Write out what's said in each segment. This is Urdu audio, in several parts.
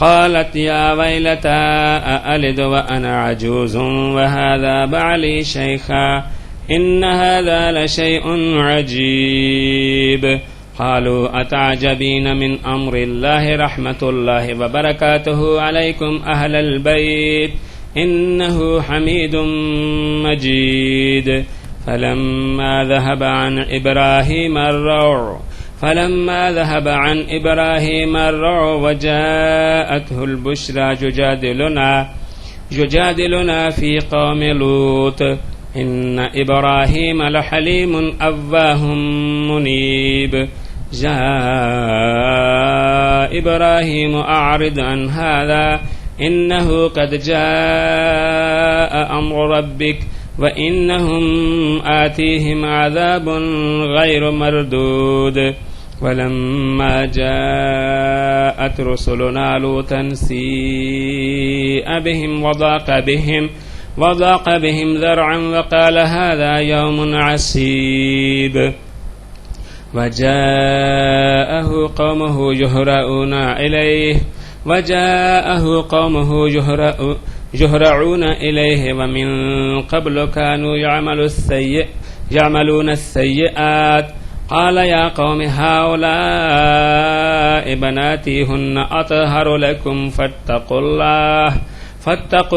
قالت يا ويلتى أألد وأنا عجوز وهذا بعلي شيخا إن هذا لشيء عجيب. قالوا أتعجبين من أمر الله رحمة الله وبركاته عليكم أهل البيت إنه حميد مجيد. فلما ذهب عن إبراهيم الروع وجاءته البشرى يجادلنا في قوم لوط إن إبراهيم لحليم أواه منيب. جاء إبراهيم أعرض عن هذا إنه قد جاء أمر ربك وإنهم آتيهم عذاب غير مردود. ولما جاءت رسلنا لوطا سيء بهم وضاق بهم ذرعا وقال هذا يوم عسيب. وجاءه قومه يهرعون إليه ومن قبل كانوا يعملون السيئات. قال يا قوم هؤلاء بناتي هن أطهر لكم فاتقوا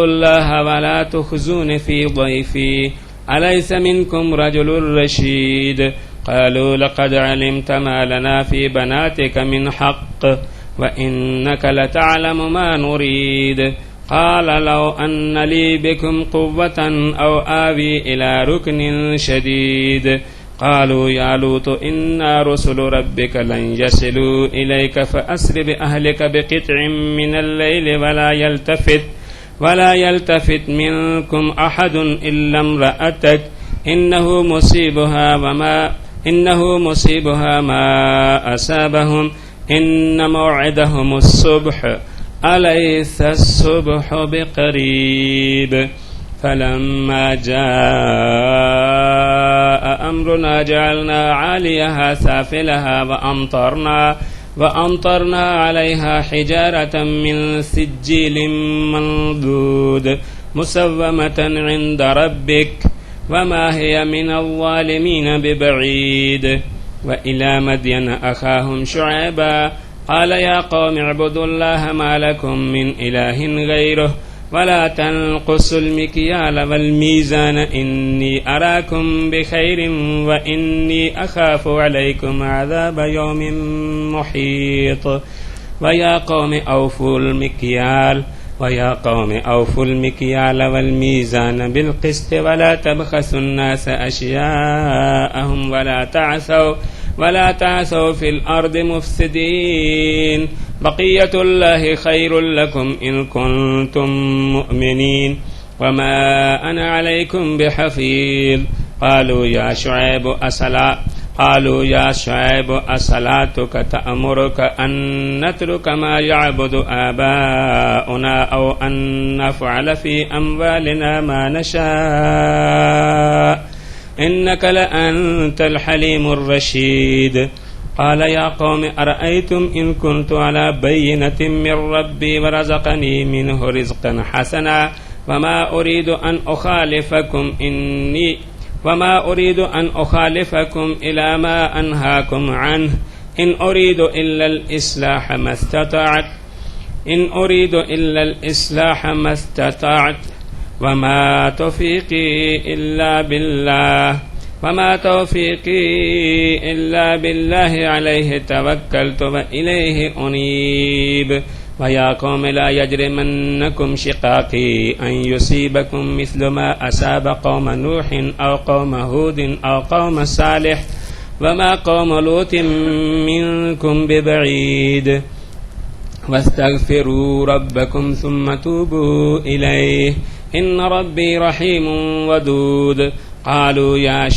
الله ولا تخزون في ضيفي أليس منكم رجل رشيد. قالوا لقد علمت ما لنا في بناتك من حق وإنك لتعلم ما نريد. قال لو أن لي بكم قوة أو آوي إلى ركن شديد. قالوا يا لوط إنا رسل ربك لن يصلوا إليك فأسر بأهلك بقطع من الليل ولا يلتفت منكم أحد إلا امرأتك إنه مصيبها ما أصابهم إن موعدهم الصبح أليس الصبح بقريب. فلما جاء أمرنا جعلنا عاليها سافلها وأمطرنا عليها حجارة من سجيل منضود مسومة عند ربك وما هي من الظالمين ببعيد. وإلى مدين أخاهم شعيبا قال يا قوم اعبدوا الله ما لكم من إله غيره ولا تنقصوا المكيال والميزان إني أراكم بخير وإني أخاف عليكم عذاب يوم محيط. ويا قوم أوفوا المكيال والميزان بالقسط ولا تبخسوا الناس أشياءهم ولا تعثوا في الأرض مفسدين. بقية الله خير لكم إن كنتم مؤمنين وما أنا عليكم بحفيظ. قالوا يا شعيب أصلاتك تأمرك أن نترك ما يعبد آباؤنا أو أن نفعل في أموالنا ما نشاء إنك لأنت الحليم الرشيد. قال يا قوم أرأيتم إن كنت على بينة من ربي ورزقني منه رزقا حسنا وما أريد أن أخالفكم إلى ما أنهاكم عنه إن أريد إلا الإصلاح ما استطعت وما توفيقي إلا بالله عليه توكلت وإليه أنيب. ويا قوم لا يجرمنكم شقاقي أن يصيبكم مثل ما أصاب قوم نوح أو قوم هود أو قوم صالح وما قوم لوط منكم ببعيد. واستغفروا ربكم ثم توبوا إليه إن ربي رحيم ودود. قالوا يا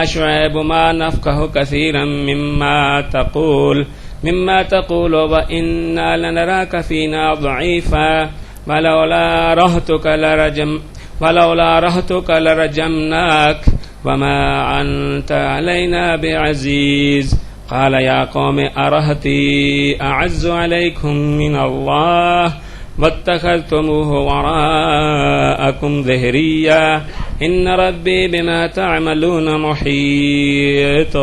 شعيب ما نفقه كثيرا مما تقول وإنا لنراك فينا ضعيفا ولولا رهتك لرجمناك وما أنت علينا بعزيز. قال يا قوم أرهطي أعز عليكم من الله واتخذتموه وراءكم ظهريا إن ربي بما تعملون محيط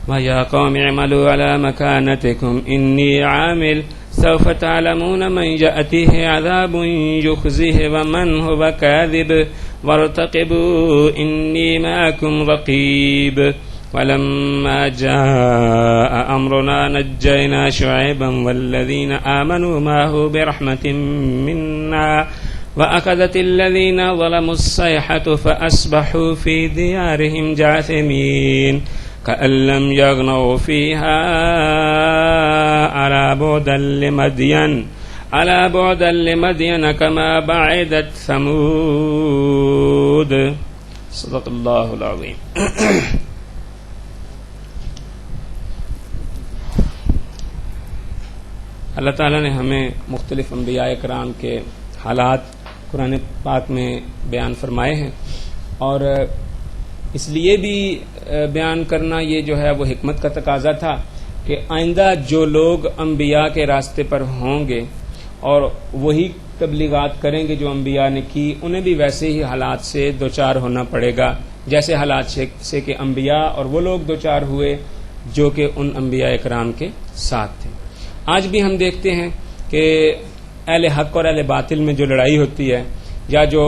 ويا قوم اعملوا على مكانتكم إني عامل سوف تعلمون من يأتيه عذاب يخزيه ومن هو كاذب وارتقبوا إني معكم رقيب ولما جاء أمرنا نجينا شعيبا والذين آمنوا معه برحمة منا وأخذت الذين ظلموا الصيحة فأصبحوا في ديارهم جاثمين كأن لم يغنوا فيها ألا بعدا لمدين كما بعدت ثمود صدق الله العظيم. اللہ تعالیٰ نے ہمیں مختلف انبیاء کرام کے حالات قرآن پاک میں بیان فرمائے ہیں، اور اس لیے بھی بیان کرنا یہ جو ہے وہ حکمت کا تقاضا تھا کہ آئندہ جو لوگ انبیاء کے راستے پر ہوں گے اور وہی تبلیغات کریں گے جو انبیاء نے کی، انہیں بھی ویسے ہی حالات سے دوچار ہونا پڑے گا جیسے حالات سے کہ انبیاء اور وہ لوگ دوچار ہوئے جو کہ ان انبیاء کرام کے ساتھ تھے۔ آج بھی ہم دیکھتے ہیں کہ اہل حق اور اہل باطل میں جو لڑائی ہوتی ہے یا جو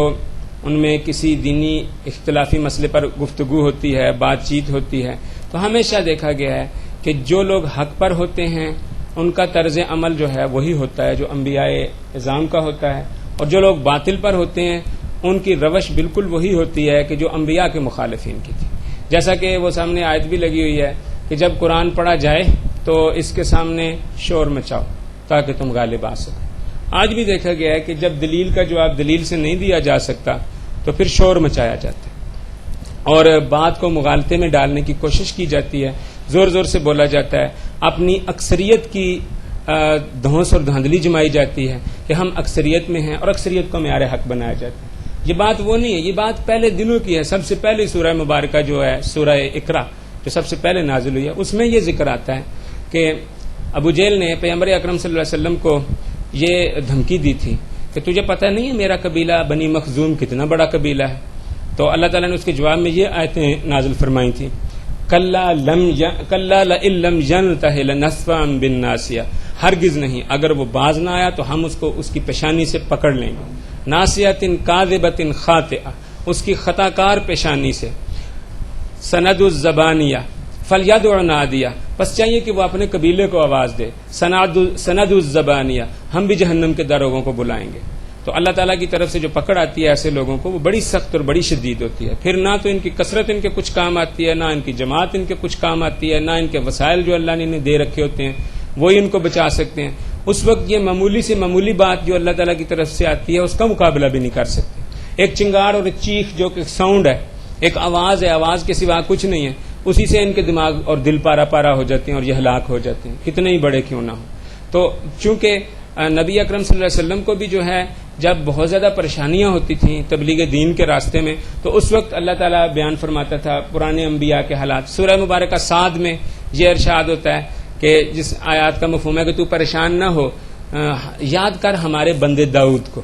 ان میں کسی دینی اختلافی مسئلے پر گفتگو ہوتی ہے، بات چیت ہوتی ہے، تو ہمیشہ دیکھا گیا ہے کہ جو لوگ حق پر ہوتے ہیں ان کا طرز عمل جو ہے وہی ہوتا ہے جو انبیاء اعظام کا ہوتا ہے، اور جو لوگ باطل پر ہوتے ہیں ان کی روش بالکل وہی ہوتی ہے کہ جو انبیاء کے مخالفین کی تھی۔ جیسا کہ وہ سامنے آیت بھی لگی ہوئی ہے کہ جب قرآن پڑھا جائے تو اس کے سامنے شور مچاؤ تاکہ تم غالب آ سکو۔ آج بھی دیکھا گیا ہے کہ جب دلیل کا جواب دلیل سے نہیں دیا جا سکتا تو پھر شور مچایا جاتا ہے اور بات کو مغالطے میں ڈالنے کی کوشش کی جاتی ہے، زور زور سے بولا جاتا ہے، اپنی اکثریت کی دھونس اور دھاندلی جمائی جاتی ہے کہ ہم اکثریت میں ہیں اور اکثریت کو معیار حق بنایا جاتا ہے۔ یہ بات وہ نہیں ہے، یہ بات پہلے دنوں کی ہے۔ سب سے پہلے سورہ مبارکہ جو ہے سورہ اقرا جو سب سے پہلے نازل ہوئی ہے، اس میں یہ ذکر آتا ہے کہ ابو جہل نے پیغمبر اکرم صلی اللہ علیہ وسلم کو یہ دھمکی دی تھی کہ تجھے پتہ نہیں ہے میرا قبیلہ بنی مخزوم کتنا بڑا قبیلہ ہے؟ تو اللہ تعالیٰ نے اس کے جواب میں یہ آیتیں نازل فرمائی تھیں، کلا لئن لم ينتہ لنسفعا بالناصیہ، ہرگز نہیں، اگر وہ باز نہ آیا تو ہم اس کو اس کی پیشانی سے پکڑ لیں گے، ناصیۃ کاذبۃ خاطئہ، اس کی خطا کار پیشانی سے، سند الزبانیہ فلیدع نادیہ، بس چاہیے کہ وہ اپنے قبیلے کو آواز دے، سند الزبانیہ، ہم بھی جہنم کے داروغوں کو بلائیں گے۔ تو اللہ تعالیٰ کی طرف سے جو پکڑ آتی ہے ایسے لوگوں کو وہ بڑی سخت اور بڑی شدید ہوتی ہے، پھر نہ تو ان کی کثرت ان کے کچھ کام آتی ہے، نہ ان کی جماعت ان کے کچھ کام آتی ہے، نہ ان کے وسائل جو اللہ نے انہیں دے رکھے ہوتے ہیں وہی ان کو بچا سکتے ہیں۔ اس وقت یہ معمولی سے معمولی بات جو اللہ تعالیٰ کی طرف سے آتی ہے اس کا مقابلہ بھی نہیں کر سکتے۔ ایک چنگاڑ اور ایک چیخ جو کہ ساؤنڈ ہے، ایک آواز ہے، آواز کے سوا کچھ نہیں ہے، اسی سے ان کے دماغ اور دل پارا پارا ہو جاتے ہیں اور یہ ہلاک ہو جاتے ہیں، کتنے ہی بڑے کیوں نہ ہوں۔ تو چونکہ نبی اکرم صلی اللہ علیہ وسلم کو بھی جو ہے جب بہت زیادہ پریشانیاں ہوتی تھیں تبلیغ دین کے راستے میں تو اس وقت اللہ تعالیٰ بیان فرماتا تھا پرانے انبیاء کے حالات۔ سورہ مبارکہ صاد میں یہ ارشاد ہوتا ہے کہ جس آیات کا مفہوم ہے کہ تو پریشان نہ ہو، یاد کر ہمارے بندے داؤد کو۔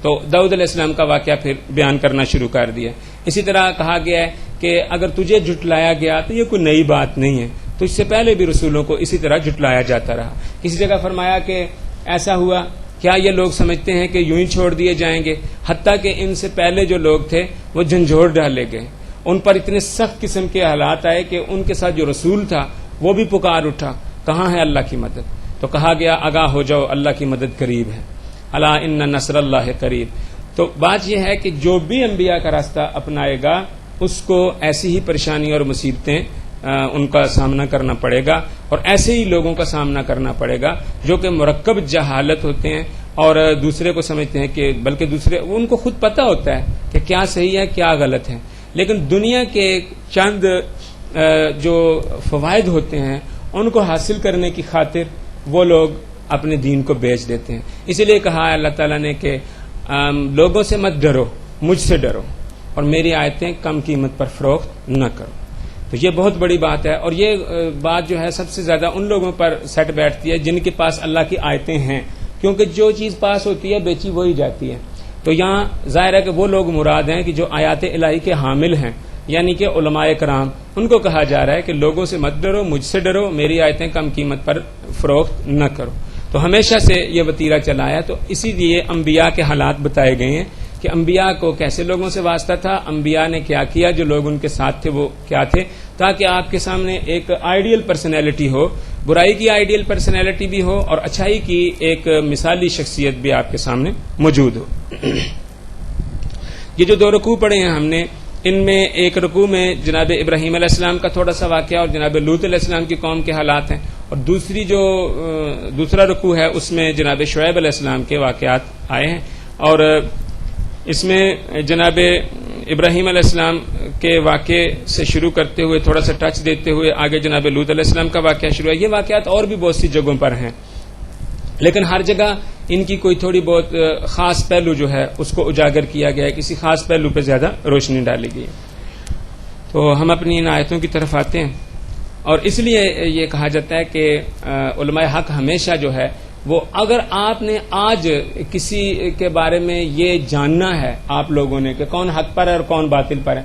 تو داؤد علیہ السلام کا واقعہ پھر بیان کرنا شروع کر دیا۔ اسی طرح کہا گیا ہے کہ اگر تجھے جھٹلایا گیا تو یہ کوئی نئی بات نہیں ہے، تو اس سے پہلے بھی رسولوں کو اسی طرح جھٹلایا جاتا رہا۔ کسی جگہ فرمایا کہ ایسا ہوا، کیا یہ لوگ سمجھتے ہیں کہ یوں ہی چھوڑ دیے جائیں گے؟ حتیٰ کہ ان سے پہلے جو لوگ تھے وہ جھنجھوڑ ڈالے گئے، ان پر اتنے سخت قسم کے حالات آئے کہ ان کے ساتھ جو رسول تھا وہ بھی پکار اٹھا، کہاں ہے اللہ کی مدد؟ تو کہا گیا آگاہ ہو جاؤ، اللہ کی مدد قریب ہے، الا ان نصر اللہ قریب۔ تو بات یہ ہے کہ جو بھی انبیاء کا راستہ اپنائے گا اس کو ایسی ہی پریشانی اور مصیبتیں ان کا سامنا کرنا پڑے گا، اور ایسے ہی لوگوں کا سامنا کرنا پڑے گا جو کہ مرکب جہالت ہوتے ہیں اور دوسرے کو سمجھتے ہیں کہ بلکہ دوسرے ان کو خود پتہ ہوتا ہے کہ کیا صحیح ہے کیا غلط ہے، لیکن دنیا کے چند جو فوائد ہوتے ہیں ان کو حاصل کرنے کی خاطر وہ لوگ اپنے دین کو بیچ دیتے ہیں۔ اسی لیے کہا ہے اللہ تعالیٰ نے کہ لوگوں سے مت ڈرو، مجھ سے ڈرو، اور میری آیتیں کم قیمت پر فروخت نہ کرو۔ تو یہ بہت بڑی بات ہے، اور یہ بات جو ہے سب سے زیادہ ان لوگوں پر سیٹ بیٹھتی ہے جن کے پاس اللہ کی آیتیں ہیں، کیونکہ جو چیز پاس ہوتی ہے بیچی وہی جاتی ہے۔ تو یہاں ظاہر ہے کہ وہ لوگ مراد ہیں کہ جو آیات الہی کے حامل ہیں، یعنی کہ علماء کرام، ان کو کہا جا رہا ہے کہ لوگوں سے مت ڈرو، مجھ سے ڈرو، میری آیتیں کم قیمت پر فروخت نہ کرو۔ تو ہمیشہ سے یہ وتیرہ چلا ہے، تو اسی لیے انبیاء کے حالات بتائے گئے ہیں کہ انبیاء کو کیسے لوگوں سے واسطہ تھا، انبیاء نے کیا کیا، جو لوگ ان کے ساتھ تھے وہ کیا تھے، تاکہ آپ کے سامنے ایک آئیڈیل پرسنالٹی ہو، برائی کی آئیڈیل پرسنالٹی بھی ہو اور اچھائی کی ایک مثالی شخصیت بھی آپ کے سامنے موجود ہو۔ یہ جو 2 رکوع پڑھے ہیں ہم نے، ان میں ایک رکوع میں جناب ابراہیم علیہ السلام کا تھوڑا سا واقعہ اور جناب لوط علیہ السلام کی قوم کے حالات ہیں، اور دوسرا رکوع ہے اس میں جناب شعیب علیہ السلام کے واقعات آئے ہیں، اور اس میں جناب ابراہیم علیہ السلام کے واقعے سے شروع کرتے ہوئے تھوڑا سا ٹچ دیتے ہوئے آگے جناب لوط علیہ السلام کا واقعہ شروع ہے۔ یہ واقعات اور بھی بہت سی جگہوں پر ہیں، لیکن ہر جگہ ان کی کوئی تھوڑی بہت خاص پہلو جو ہے اس کو اجاگر کیا گیا ہے، کسی خاص پہلو پہ زیادہ روشنی ڈالی گئی ہے۔ تو ہم اپنی ان آیتوں کی طرف آتے ہیں، اور اس لیے یہ کہا جاتا ہے کہ علماء حق ہمیشہ جو ہے وہ، اگر آپ نے آج کسی کے بارے میں یہ جاننا ہے آپ لوگوں نے کہ کون حق پر ہے اور کون باطل پر ہے،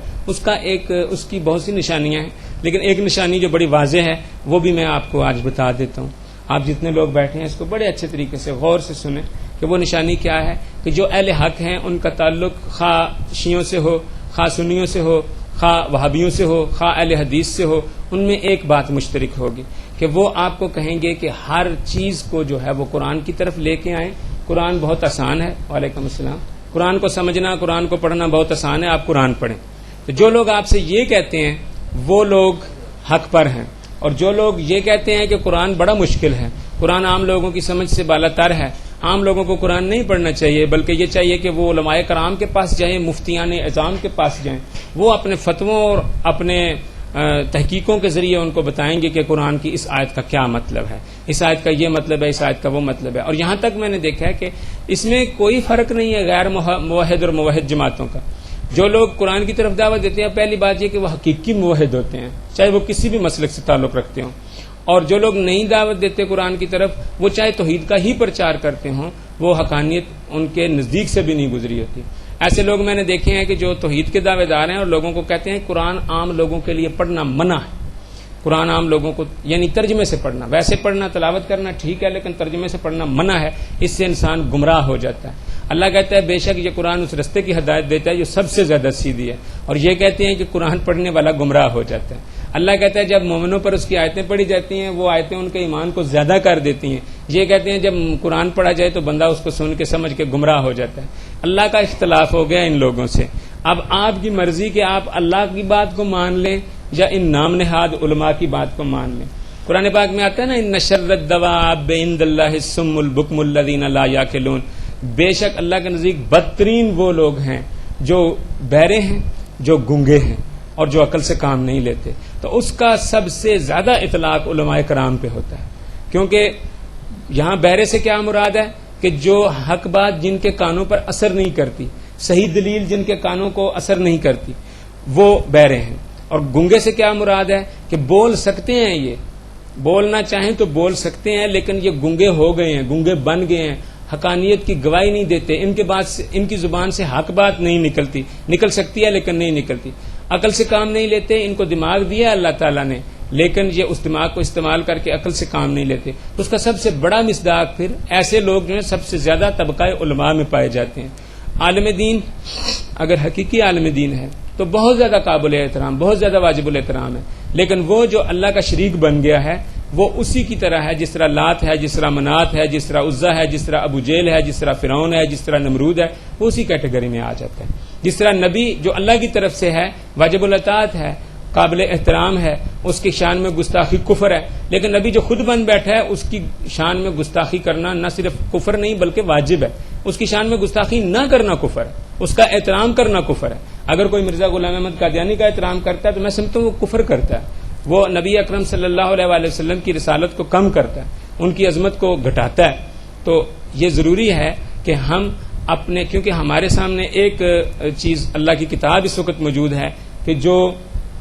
اس کی بہت سی نشانیاں ہیں، لیکن ایک نشانی جو بڑی واضح ہے وہ بھی میں آپ کو آج بتا دیتا ہوں۔ آپ جتنے لوگ بیٹھے ہیں اس کو بڑے اچھے طریقے سے غور سے سنیں کہ وہ نشانی کیا ہے، کہ جو اہل حق ہیں ان کا تعلق خواہ شیعوں سے ہو، خواہ سنیوں سے ہو، خواہ وہابیوں سے ہو، خواہ اہل حدیث سے ہو، ان میں ایک بات مشترک ہوگی کہ وہ آپ کو کہیں گے کہ ہر چیز کو جو ہے وہ قرآن کی طرف لے کے آئیں۔ قرآن بہت آسان ہے، وعلیکم السلام، قرآن کو سمجھنا، قرآن کو پڑھنا بہت آسان ہے، آپ قرآن پڑھیں۔ تو جو لوگ آپ سے یہ کہتے ہیں وہ لوگ حق پر ہیں، اور جو لوگ یہ کہتے ہیں کہ قرآن بڑا مشکل ہے، قرآن عام لوگوں کی سمجھ سے بالا تر ہے، عام لوگوں کو قرآن نہیں پڑھنا چاہیے، بلکہ یہ چاہیے کہ وہ علماء کرام کے پاس جائیں، مفتیان اعظام کے پاس جائیں، وہ اپنے فتووں اور اپنے تحقیقوں کے ذریعے ان کو بتائیں گے کہ قرآن کی اس آیت کا کیا مطلب ہے، اس آیت کا یہ مطلب ہے، اس آیت کا وہ مطلب ہے۔ اور یہاں تک میں نے دیکھا ہے کہ اس میں کوئی فرق نہیں ہے غیر موحد اور موحد جماعتوں کا۔ جو لوگ قرآن کی طرف دعوت دیتے ہیں، پہلی بات یہ کہ وہ حقیقی موحد ہوتے ہیں، چاہے وہ کسی بھی مسلک سے تعلق رکھتے ہوں، اور جو لوگ نہیں دعوت دیتے قرآن کی طرف، وہ چاہے توحید کا ہی پرچار کرتے ہوں، وہ حقانیت ان کے نزدیک سے بھی نہیں گزری ہوتی۔ ایسے لوگ میں نے دیکھے ہیں کہ جو توحید کے دعوے دار ہیں اور لوگوں کو کہتے ہیں قرآن عام لوگوں کے لیے پڑھنا منع ہے، قرآن عام لوگوں کو یعنی ترجمے سے پڑھنا، ویسے پڑھنا تلاوت کرنا ٹھیک ہے لیکن ترجمے سے پڑھنا منع ہے، اس سے انسان گمراہ ہو جاتا ہے۔ اللہ کہتا ہے بے شک یہ قرآن اس رستے کی ہدایت دیتا ہے جو سب سے زیادہ سیدھی ہے، اور یہ کہتے ہیں کہ قرآن پڑھنے والا گمراہ ہو جاتا ہے۔ اللہ کہتا ہے جب مومنوں پر اس کی آیتیں پڑھی جاتی ہیں وہ آیتیں ان کے ایمان کو زیادہ کر دیتی ہیں، یہ کہتے ہیں جب قرآن پڑھا جائے تو بندہ اس کو سن کے سمجھ کے گمراہ ہو جاتا ہے۔ اللہ کا اختلاف ہو گیا ان لوگوں سے، اب آپ کی مرضی کہ آپ اللہ کی بات کو مان لیں یا ان نام نہاد علماء کی بات کو مان لیں۔ قرآن پاک میں آتا ہے نا ان شر الدواب عند اللہ الصم البکم الذین لا یعقلون، بے شک اللہ کے نزدیک بدترین وہ لوگ ہیں جو بہرے ہیں، جو گونگے ہیں اور جو عقل سے کام نہیں لیتے۔ تو اس کا سب سے زیادہ اطلاق علماء کرام پہ ہوتا ہے، کیونکہ یہاں بہرے سے کیا مراد ہے کہ جو حق بات جن کے کانوں پر اثر نہیں کرتی، صحیح دلیل جن کے کانوں کو اثر نہیں کرتی، وہ بہرے ہیں۔ اور گونگے سے کیا مراد ہے کہ بول سکتے ہیں، یہ بولنا چاہیں تو بول سکتے ہیں لیکن یہ گونگے ہو گئے ہیں، گونگے بن گئے ہیں، حقانیت کی گواہی نہیں دیتے، ان کی زبان سے حق بات نہیں نکلتی، نکل سکتی ہے لیکن نہیں نکلتی، عقل سے کام نہیں لیتے۔ ان کو دماغ دیا اللہ تعالیٰ نے لیکن یہ اس دماغ کو استعمال کر کے عقل سے کام نہیں لیتے۔ تو اس کا سب سے بڑا مصداق پھر ایسے لوگ جو ہیں سب سے زیادہ طبقہ علماء میں پائے جاتے ہیں۔ عالم دین اگر حقیقی عالم دین ہے تو بہت زیادہ قابل احترام، بہت زیادہ واجب الاحترام ہے، لیکن وہ جو اللہ کا شریک بن گیا ہے وہ اسی کی طرح ہے جس طرح لات ہے، جس طرح منات ہے، جس طرح عزا ہے، جس طرح ابو جیل ہے، جس طرح فرعون ہے، جس طرح نمرود ہے، وہ اسی کیٹیگری میں آ جاتا ہے۔ جس طرح نبی جو اللہ کی طرف سے ہے، واجب الاطاعت ہے، قابل احترام ہے، اس کی شان میں گستاخی کفر ہے، لیکن نبی جو خود بن بیٹھا ہے اس کی شان میں گستاخی کرنا نہ صرف کفر نہیں بلکہ واجب ہے، اس کی شان میں گستاخی نہ کرنا کفر ہے، اس کا احترام کرنا کفر ہے۔ اگر کوئی مرزا غلام احمد قادیانی کا احترام کرتا ہے تو میں سمجھتا ہوں وہ کفر کرتا ہے، وہ نبی اکرم صلی اللہ علیہ وآلہ وسلم کی رسالت کو کم کرتا ہے، ان کی عظمت کو گھٹاتا ہے۔ تو یہ ضروری ہے کہ ہم کیونکہ ہمارے سامنے ایک چیز اللہ کی کتاب اس وقت موجود ہے کہ جو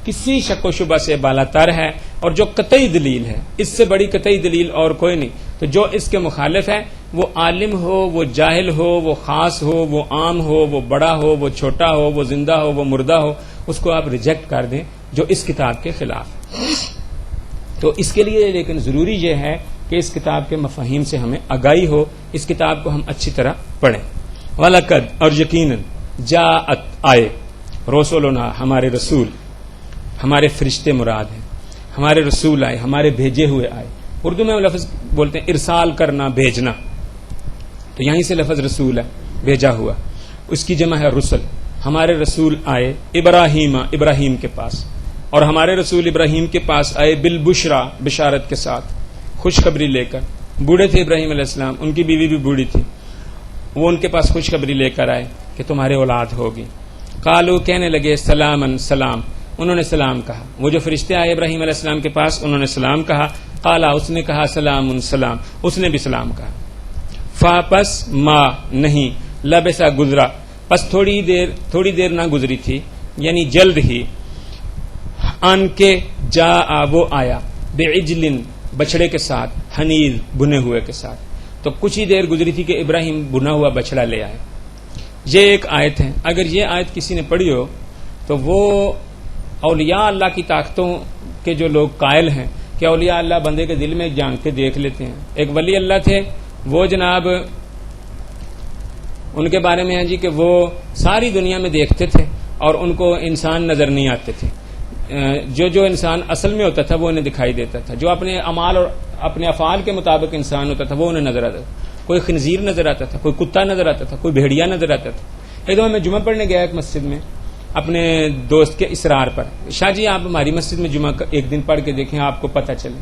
کسی شک و شبہ سے بالاتر ہے اور جو قطعی دلیل ہے، اس سے بڑی قطعی دلیل اور کوئی نہیں. تو جو اس کے مخالف ہے، وہ عالم ہو، وہ جاہل ہو، وہ خاص ہو، وہ عام ہو، وہ بڑا ہو، وہ چھوٹا ہو، وہ زندہ ہو، وہ مردہ ہو، اس کو آپ ریجیکٹ کر دیں جو اس کتاب کے خلاف ہے. تو اس کے لیے لیکن ضروری یہ ہے کہ اس کتاب کے مفاہیم سے ہمیں آگاہی ہو، اس کتاب کو ہم اچھی طرح پڑھیں. وَلَقَدْ اور یقیناً جاءت آئے رسولنا ہمارے رسول، ہمارے فرشتے مراد ہیں، ہمارے رسول آئے، ہمارے بھیجے ہوئے آئے. اردو میں وہ لفظ بولتے ہیں ارسال کرنا، بھیجنا، تو یہیں سے لفظ رسول ہے، بھیجا ہوا، اس کی جمع ہے رسل. ہمارے رسول آئے ابراہیم کے پاس، اور ہمارے رسول ابراہیم کے پاس آئے بالبشرا، بشارت کے ساتھ، خوشخبری لے کر. بوڑھے تھے ابراہیم علیہ السلام، ان کی بیوی بھی بوڑھی تھی، وہ ان کے پاس خوشخبری لے کر آئے کہ تمہارے اولاد ہوگی. قالو کہنے لگے سلامن، سلام، انہوں نے سلام کہا. وہ جو فرشتے آئے ابراہیم علیہ السلام کے پاس انہوں نے سلام کہا. قالا اس نے کہا سلام سلام، اس نے بھی سلام کہا. فاپس ما نہیں، لبسا گزرا، پس تھوڑی دیر نہ گزری تھی، یعنی جلد ہی، ان کے جا وہ آیا، بعجل بچڑے کے ساتھ، حنیذ بنے ہوئے کے ساتھ. تو کچھ ہی دیر گزری تھی کہ ابراہیم بنا ہوا بچڑا لے آئے. یہ ایک آیت ہے. اگر یہ آیت کسی نے پڑھی ہو تو وہ اولیاء اللہ کی طاقتوں کے جو لوگ قائل ہیں کہ اولیاء اللہ بندے کے دل میں جان کے دیکھ لیتے ہیں. ایک ولی اللہ تھے، وہ جناب ان کے بارے میں ہے جی کہ وہ ساری دنیا میں دیکھتے تھے اور ان کو انسان نظر نہیں آتے تھے. جو انسان اصل میں ہوتا تھا وہ انہیں دکھائی دیتا تھا. جو اپنے اعمال اور اپنے افعال کے مطابق انسان ہوتا تھا وہ انہیں نظر آتا تھا. کوئی خنزیر نظر آتا تھا، کوئی کتا نظر آتا تھا، کوئی بھیڑیا نظر آتا تھا. ایک دفعہ میں جمعہ پڑھنے گیا ایک مسجد میں اپنے دوست کے اصرار پر، شاہ جی آپ ہماری مسجد میں جمعہ ایک دن پڑھ کے دیکھیں آپ کو پتہ چلے.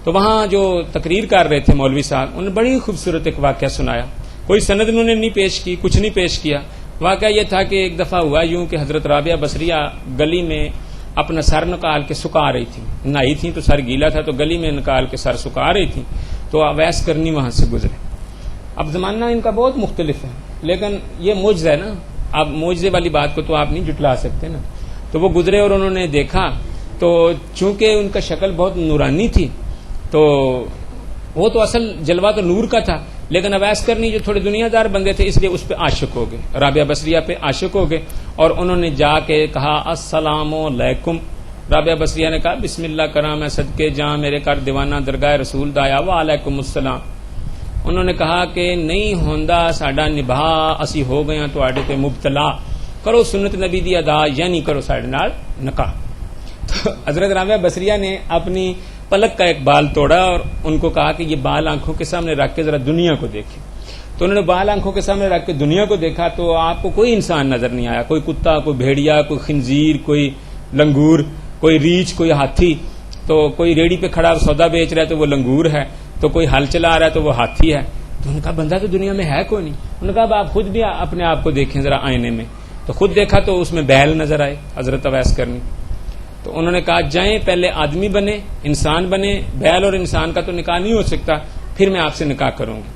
تو وہاں جو تقریر کر رہے تھے مولوی صاحب، انہوں نے بڑی خوبصورت ایک واقعہ سنایا. کوئی سند انہوں نے نہیں پیش کی، کچھ نہیں پیش کیا. واقعہ یہ تھا کہ ایک دفعہ ہوا یوں کہ حضرت رابعہ بصریہ گلی میں اپنا سر نکال کے سکھا رہی تھی، نہائی تھی تو سر گیلا تھا تو گلی میں نکال کے سر سکھا رہی تھی. تو اویس کرنی وہاں سے گزرے. اب زمانہ ان کا بہت مختلف ہے لیکن یہ معجزہ ہے نا، اب معجزے والی بات کو تو آپ نہیں جٹلا سکتے نا. تو وہ گزرے اور انہوں نے دیکھا، تو چونکہ ان کا شکل بہت نورانی تھی تو وہ تو اصل جلوہ تو نور کا تھا، لیکن اویس کرنی جو تھوڑے دنیا دار بندے تھے اس لیے اس پہ عاشق ہو گئے، رابعہ بصریہ پہ عاشق ہو گئے. اور انہوں نے جا کے کہا السلام علیکم. رابعہ بصریہ نے کہا بسم اللہ کرام میں صدقے جاں میرے کر دیوانہ درگاہ رسول دایا وعلیکم السلام. انہوں نے کہا کہ نہیں ہوندا ساڈا نبھا، اسی ہو گئے تو آڈے پہ مبتلا، کرو سنت نبی دی ادا، یعنی کرو ساڈے نال نکاح. تو حضرت رابعہ بصریہ نے اپنی پلک کا ایک بال توڑا اور ان کو کہا کہ یہ بال آنکھوں کے سامنے رکھ کے ذرا دنیا کو دیکھیں. تو انہوں نے بال آنکھوں کے سامنے رکھ کے دنیا کو دیکھا تو آپ کو کوئی انسان نظر نہیں آیا، کوئی کتا، کوئی بھیڑیا، کوئی خنزیر، کوئی لنگور، کوئی ریچھ، کوئی ہاتھی. تو کوئی ریڑھی پہ کھڑا سودا بیچ رہا ہے تو وہ لنگور ہے، تو کوئی ہل چلا رہا ہے تو وہ ہاتھی ہے. تو انہوں نے کہا بندہ تو دنیا میں ہے کوئی نہیں. انہوں نے کہا آپ خود بھی اپنے آپ کو دیکھیں ذرا آئینے میں. تو خود دیکھا تو اس میں بیل نظر آئے حضرت اویس کرنی. تو انہوں نے کہا جائیں پہلے آدمی بنے، انسان بنے، بیل اور انسان کا تو نکاح نہیں ہو سکتا، پھر میں آپ سے نکاح کروں گی.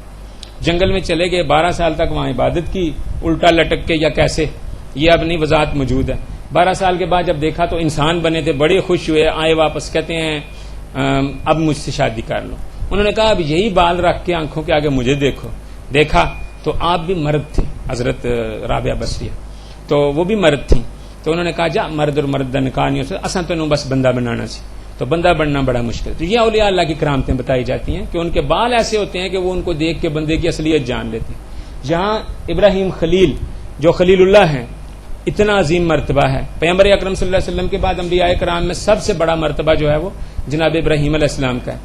جنگل میں چلے گئے، 12 سال تک وہاں عبادت کی، الٹا لٹک کے یا کیسے، یہ اپنی وضاحت موجود ہے. 12 سال کے بعد جب دیکھا تو انسان بنے تھے، بڑے خوش ہوئے، آئے واپس کہتے ہیں اب مجھ سے شادی کر لو. انہوں نے کہا اب یہی بال رکھ کے آنکھوں کے آگے مجھے دیکھو. دیکھا تو آپ بھی مرد تھے حضرت رابعہ بصریہ، تو وہ بھی مرد تھیں. تو انہوں نے کہا جا مرد اور مرد کا نکاح نہیں ہو سکتا، اصل تو بس بندہ بنانا سی. تو بندہ بننا بڑا مشکل. تو یہ اولیاء اللہ کی کرامتیں بتائی جاتی ہیں کہ ان کے بال ایسے ہوتے ہیں کہ وہ ان کو دیکھ کے بندے کی اصلیت جان لیتے ہیں. جہاں ابراہیم خلیل جو خلیل اللہ ہیں اتنا عظیم مرتبہ ہے. پیغمبر اکرم صلی اللہ علیہ وسلم کے بعد انبیاء کرام میں سب سے بڑا مرتبہ جو ہے وہ جناب ابراہیم علیہ السلام کا ہے.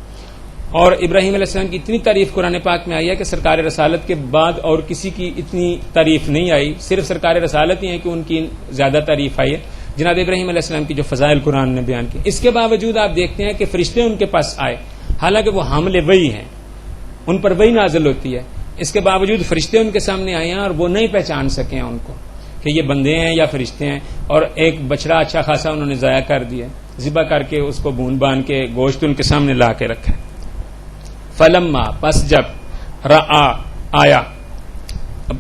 اور ابراہیم علیہ السلام کی اتنی تعریف قرآن پاک میں آئی ہے کہ سرکار رسالت کے بعد اور کسی کی اتنی تعریف نہیں آئی، صرف سرکار رسالت ہی ہے کہ ان کی زیادہ تعریف آئی ہے. جناب ابراہیم علیہ السلام کی جو فضائل قرآن نے بیان کی، اس کے باوجود آپ دیکھتے ہیں کہ فرشتے ان کے پاس آئے، حالانکہ وہ حامل وحی ہیں، ان پر وحی نازل ہوتی ہے. اس کے باوجود فرشتے ان کے سامنے آئے ہیں اور وہ نہیں پہچان سکے ہیں ان کو کہ یہ بندے ہیں یا فرشتے ہیں. اور ایک بچڑا اچھا خاصا انہوں نے ضائع کر دیا، ذبح کر کے اس کو بھون بان کے گوشت ان کے سامنے لا کے رکھا. فلما پس جب رآ آیا،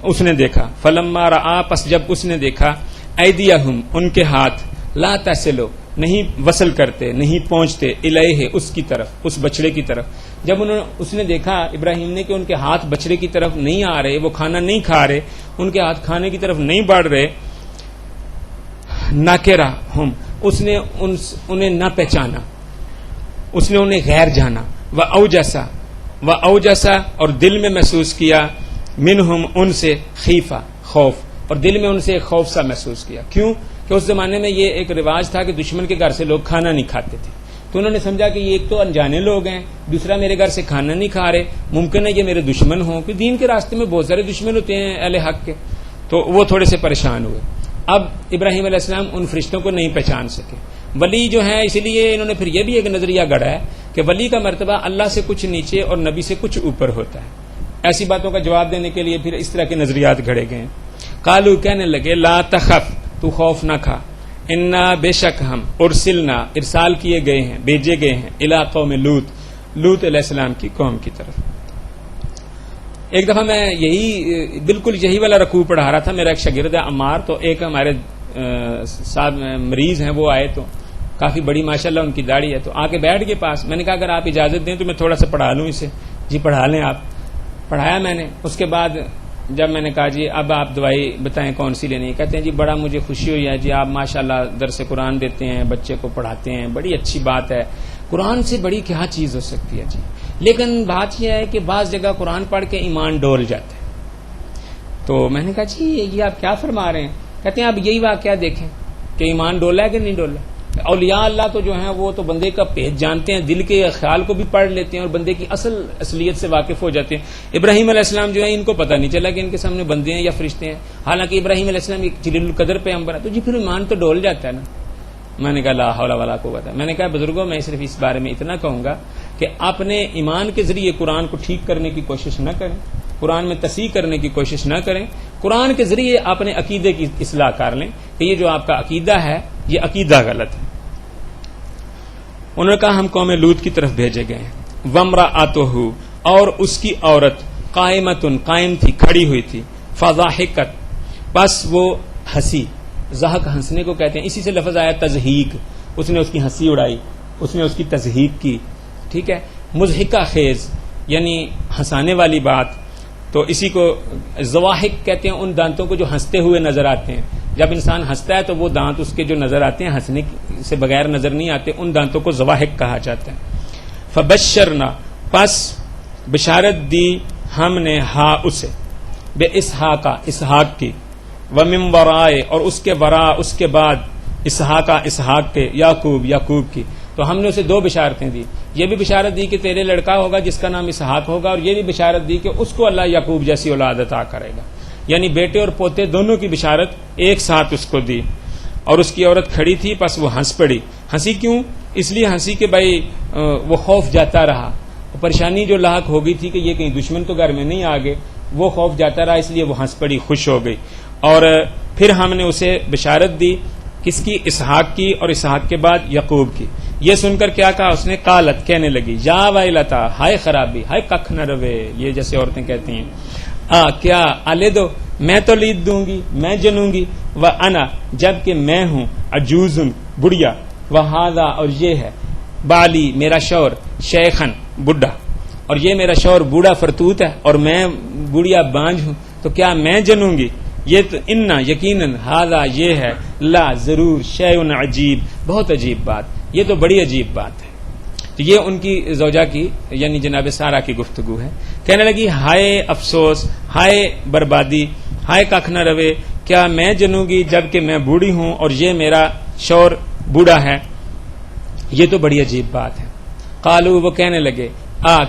اس نے دیکھا، فلما رآ پس جب اس نے دیکھا، ایدیہم ان کے ہاتھ، لا تصلو نہیں وصل کرتے، نہیں پہنچتے الیہ اس کی طرف، اس بچڑے کی طرف. جب اس نے دیکھا ابراہیم نے کہ ان کے ہاتھ بچڑے کی طرف نہیں آ رہے، وہ کھانا نہیں کھا رہے، ان کے ہاتھ کھانے کی طرف نہیں بڑھ رہے، ناکرہ ہم، اس نے انہیں نہ پہچانا، اس نے انہیں غیر جانا. اوجسا اور دل میں محسوس کیا، منہم ان سے خیفہ خوف، اور دل میں ان سے ایک خوف سا محسوس کیا. کیوں کہ اس زمانے میں یہ ایک رواج تھا کہ دشمن کے گھر سے لوگ کھانا نہیں کھاتے تھے. تو انہوں نے سمجھا کہ یہ ایک تو انجانے لوگ ہیں، دوسرا میرے گھر سے کھانا نہیں کھا رہے، ممکن ہے یہ میرے دشمن ہوں، کہ دین کے راستے میں بہت سارے دشمن ہوتے ہیں اہل حق کے. تو وہ تھوڑے سے پریشان ہوئے. اب ابراہیم علیہ السلام ان فرشتوں کو نہیں پہچان سکے. ولی جو ہے، اسی لیے انہوں نے پھر یہ بھی ایک نظریہ گڑھا ہے کہ ولی کا مرتبہ اللہ سے کچھ نیچے اور نبی سے کچھ اوپر ہوتا ہے. ایسی باتوں کا جواب دینے کے لیے پھر اس طرح کے نظریات گھڑے گئے. قالو کہنے لگے لا تخف، تو خوف نہ کھا، انا بے شک ہم ارسلنا ارسال کیے گئے ہیں، بھیجے گئے ہیں الی قوم لوط علیہ السلام کی قوم کی طرف. ایک دفعہ میں بالکل یہی والا رکوع پڑھا رہا تھا. میرا ایک شاگرد ہے عمار، تو ایک ہمارے صاحب مریض ہیں، وہ آئے تو کافی بڑی ماشاءاللہ ان کی داڑھی ہے، تو آ کے بیٹھ کے پاس. میں نے کہا اگر آپ اجازت دیں تو میں تھوڑا سا پڑھا لوں اسے. جی پڑھا لیں آپ. پڑھایا میں نے. اس کے بعد جب میں نے کہا جی اب آپ دوائی بتائیں کون سی لینی ہے، کہتے ہیں جی بڑا مجھے خوشی ہوئی ہے جی، آپ ماشاءاللہ درس قرآن دیتے ہیں، بچے کو پڑھاتے ہیں، بڑی اچھی بات ہے، قرآن سے بڑی کیا چیز ہو سکتی ہے جی. لیکن بات یہ ہے کہ بعض جگہ قرآن پڑھ کے ایمان ڈول جاتا ہے. تو میں نے کہا جی یہ آپ کیا فرما رہے ہیں؟ کہتے ہیں آپ یہی واقعہ دیکھیں کہ ایمان ڈولا ہے کہ نہیں ڈولا. اولیاء اللہ تو جو ہیں وہ تو بندے کا پیج جانتے ہیں، دل کے خیال کو بھی پڑھ لیتے ہیں اور بندے کی اصلیت سے واقف ہو جاتے ہیں. ابراہیم علیہ السلام جو ہے ان کو پتہ نہیں چلا کہ ان کے سامنے بندے ہیں یا فرشتے ہیں، حالانکہ ابراہیم علیہ السلام ایک جلیل القدر پیغمبر ہے. تو جی پھر ایمان تو ڈول جاتا ہے نا. میں نے کہا لا حول ولا قوت. میں نے کہا بزرگوں میں صرف اس بارے میں اتنا کہوں گا کہ اپنے ایمان کے ذریعے قرآن کو ٹھیک کرنے کی کوشش نہ کریں، قرآن میں تصحیح کرنے کی کوشش نہ کریں. قرآن کے ذریعے اپنے عقیدے کی اصلاح کر لیں کہ یہ جو آپ کا عقیدہ ہے یہ عقیدہ غلط ہے. انہوں نے کہا ہم قوم لوط کی طرف بھیجے گئے ہیں. وامرأتہ، اور اس کی عورت قائمتن، قائم تھی، کھڑی ہوئی تھی. فضاحکت، بس وہ ہنسی. ضحک ہنسنے کو کہتے ہیں، اسی سے لفظ آیا تضحیک. اس نے اس کی ہنسی اڑائی، اس نے اس کی تضحیک کی. ٹھیک ہے. مضحکہ خیز یعنی ہنسانے والی بات. تو اسی کو ضواحک کہتے ہیں ان دانتوں کو جو ہنستے ہوئے نظر آتے ہیں. جب انسان ہنستا ہے تو وہ دانت اس کے جو نظر آتے ہیں ہنسنے سے بغیر نظر نہیں آتے، ان دانتوں کو ضواحک کہا جاتا ہے. فبشرنا، پس بشارت دی ہم نے ہا اسے، بے اسحاق کی، ومن ورائے، اور اس کے ورا اس کے بعد اسحاق کے، یعقوب کی. تو ہم نے اسے دو بشارتیں دی. یہ بھی بشارت دی کہ تیرے لڑکا ہوگا جس کا نام اسحاق ہوگا، اور یہ بھی بشارت دی کہ اس کو اللہ یعقوب جیسی اولاد عطا کرے گا. یعنی بیٹے اور پوتے دونوں کی بشارت ایک ساتھ اس کو دی. اور اس کی عورت کھڑی تھی، پس وہ ہنس پڑی. ہنسی کیوں؟ اس لیے ہنسی کہ بھائی وہ خوف جاتا رہا، پریشانی جو لاحق ہو گئی تھی کہ یہ کہیں دشمن تو گھر میں نہیں آ گئے، وہ خوف جاتا رہا، اس لیے وہ ہنس پڑی، خوش ہو گئی. اور پھر ہم نے اسے بشارت دی کس کی؟ اسحاق کی، اور اسحاق کے بعد یعقوب کی. یہ سن کر کیا کہا اس نے؟ قالت، کہنے لگی، یا ویلتا، ہائے خرابی، ہائے ککھ نہ روے، یہ جیسے عورتیں کہتی ہیں. کیا آلے دو، میں تو لید دوں گی، میں جنوں گی. وانا، جبکہ میں ہوں، عجوزن، بڑھیا. وہذا، اور یہ ہے، بالی، میرا شوہر، شیخن، بڈھا. اور یہ میرا شوہر بوڑھا فرتوت ہے اور میں بوڑھیا بانجھ ہوں، تو کیا میں جنوں گی؟ یہ تو انا، یقیناً، ہذا، یہ ہے، لا، ضرور، شیء عجیب، بہت عجیب بات، یہ تو بڑی عجیب بات ہے. تو یہ ان کی زوجہ کی یعنی جناب سارہ کی گفتگو ہے. کہنے لگی ہائے افسوس، ہائے بربادی، ہائے ککھ نہ روے، کیا میں جنوں گی جبکہ میں بوڑھی ہوں اور یہ میرا شوہر بوڑھا ہے؟ یہ تو بڑی عجیب بات ہے. قالو، وہ کہنے لگے،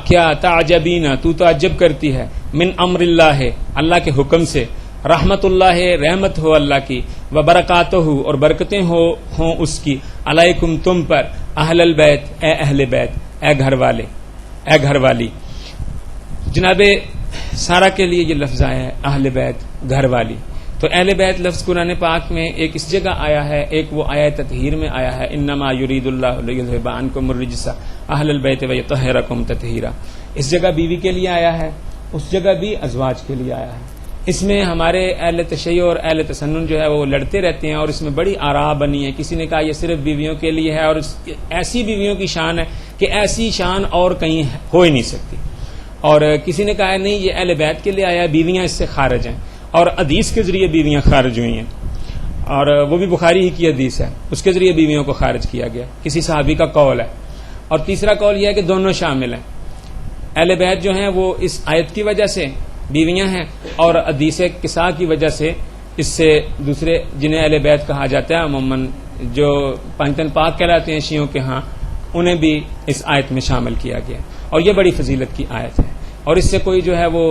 کیا تعجبین، تو تعجب کرتی ہے، من امر اللہ، اللہ کے حکم سے، رحمت اللہ، رحمت ہو اللہ کی، وبرکاتہ، اور برکتیں ہوں اس کی، علیکم، تم پر، اہل البیت، اے اہل بیت، اے گھر والے، اے گھر والی. جناب سارہ کے لیے یہ لفظ آیا ہے اہل بیت، گھر والی. تو اہل بیت لفظ قرآن پاک میں ایک اس جگہ آیا ہے، ایک وہ آیت تطہیر میں آیا ہے، انما یرید اللہ لیذھب عنکم الرجس اہل البیت ویطہرکم تطہیرا. اس جگہ بیوی کے لیے آیا ہے، اس جگہ بھی ازواج کے لیے آیا ہے. اس میں ہمارے اہل تشیع اور اہل تسنن جو ہے وہ لڑتے رہتے ہیں، اور اس میں بڑی آراء بنی ہے. کسی نے کہا یہ صرف بیویوں کے لیے ہے، اور ایسی بیویوں کی شان ہے کہ ایسی شان اور کہیں ہو ہی نہیں سکتی. اور کسی نے کہا نہیں یہ اہل بیت کے لیے آیا، بیویاں اس سے خارج ہیں، اور حدیث کے ذریعے بیویاں خارج ہوئی ہیں، اور وہ بھی بخاری ہی کی حدیث ہے، اس کے ذریعے بیویوں کو خارج کیا گیا، کسی صحابی کا قول ہے. اور تیسرا قول یہ ہے کہ دونوں شامل ہیں. اہل بیت جو ہیں وہ اس آیت کی وجہ سے بیویاں ہیں، اور حدیث قصاء کی وجہ سے اس سے دوسرے جنہیں اہل بیت کہا جاتا ہے عموماً جو پانچتن پاک کہلاتے ہیں شیعوں کے ہاں، انہیں بھی اس آیت میں شامل کیا گیا. اور یہ بڑی فضیلت کی آیت ہے، اور اس سے کوئی جو ہے وہ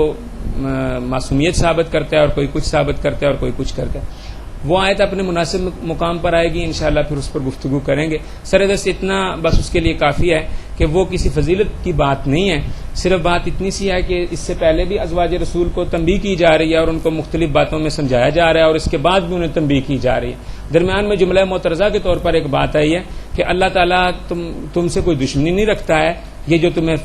معصومیت ثابت کرتا ہے، اور کوئی کچھ ثابت کرتا ہے، اور کوئی کچھ کرتا ہے. وہ آیت اپنے مناسب مقام پر آئے گی انشاءاللہ، پھر اس پر گفتگو کریں گے. سردست اتنا بس اس کے لیے کافی ہے کہ وہ کسی فضیلت کی بات نہیں ہے، صرف بات اتنی سی ہے کہ اس سے پہلے بھی ازواج رسول کو تنبیہ کی جا رہی ہے، اور ان کو مختلف باتوں میں سمجھایا جا رہا ہے، اور اس کے بعد بھی انہیں تنبیہ کی جا رہی ہے. درمیان میں جملہ معترضہ کے طور پر ایک بات آئی ہے کہ اللہ تعالیٰ تم سے کوئی دشمنی نہیں رکھتا ہے، یہ جو تمہیں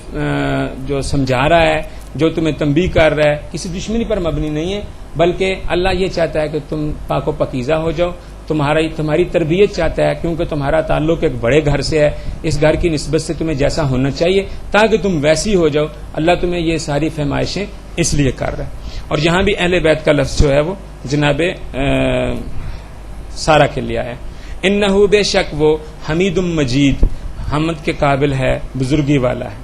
جو سمجھا رہا ہے، جو تمہیں تنبیہ کر رہا ہے، کسی دشمنی پر مبنی نہیں ہے، بلکہ اللہ یہ چاہتا ہے کہ تم پاک و پاکیزہ ہو جاؤ، تمہاری تربیت چاہتا ہے، کیونکہ تمہارا تعلق ایک بڑے گھر سے ہے، اس گھر کی نسبت سے تمہیں جیسا ہونا چاہیے تاکہ تم ویسی ہو جاؤ. اللہ تمہیں یہ ساری فہمائشیں اس لیے کر رہا ہے. اور یہاں بھی اہل بیت کا لفظ جو ہے وہ جناب سارہ کے لیے ہے. انہو بے شک وہ حمید مجید، حمد کے قابل ہے، بزرگی والا ہے.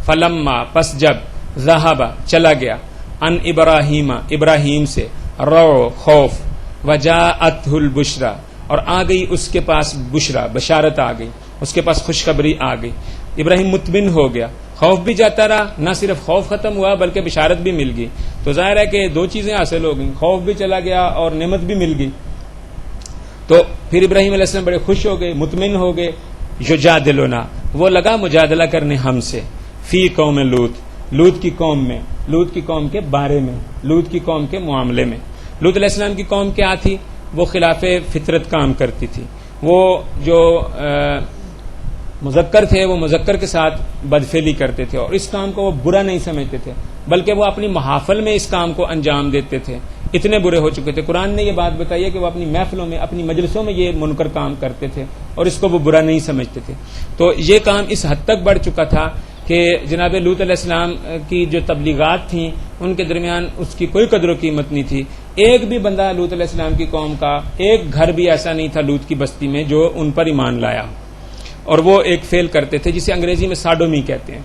فلما پس جب ذہب چلا گیا، ان ابراہیم سے رو خوف، وجاءتہ البشرا اور آ گئی اس کے پاس بشرا، بشارت آ گئی، اس کے پاس خوشخبری آ گئی. ابراہیم مطمئن ہو گیا، خوف بھی جاتا رہا، نہ صرف خوف ختم ہوا بلکہ بشارت بھی مل گئی. تو ظاہر ہے کہ دو چیزیں حاصل ہو گئیں، خوف بھی چلا گیا اور نعمت بھی مل گئی. تو پھر ابراہیم علیہ السلام بڑے خوش ہو گئے، مطمئن ہو گئے. یجادلنا وہ لگا مجادلہ کرنے ہم سے، فی قوم لوط کی قوم میں، لوط کی قوم کے بارے میں، لوط کی قوم کے معاملے میں. لوط علیہ السلام کی قوم کیا تھی؟ وہ خلاف فطرت کام کرتی تھی. وہ جو مذکر تھے وہ مذکر کے ساتھ بدفعلی کرتے تھے، اور اس کام کو وہ برا نہیں سمجھتے تھے، بلکہ وہ اپنی محافل میں اس کام کو انجام دیتے تھے. اتنے برے ہو چکے تھے. قرآن نے یہ بات بتائی ہے کہ وہ اپنی محفلوں میں، اپنی مجلسوں میں یہ منکر کام کرتے تھے، اور اس کو وہ برا نہیں سمجھتے تھے. تو یہ کام اس حد تک بڑھ چکا تھا کہ جناب لوط علیہ السلام کی جو تبلیغات تھیں ان کے درمیان اس کی کوئی قدر و قیمت نہیں تھی. ایک بھی بندہ لوط علیہ السلام کی قوم کا، ایک گھر بھی ایسا نہیں تھا لوط کی بستی میں جو ان پر ایمان لایا. اور وہ ایک فعل کرتے تھے جسے انگریزی میں ساڈومی کہتے ہیں.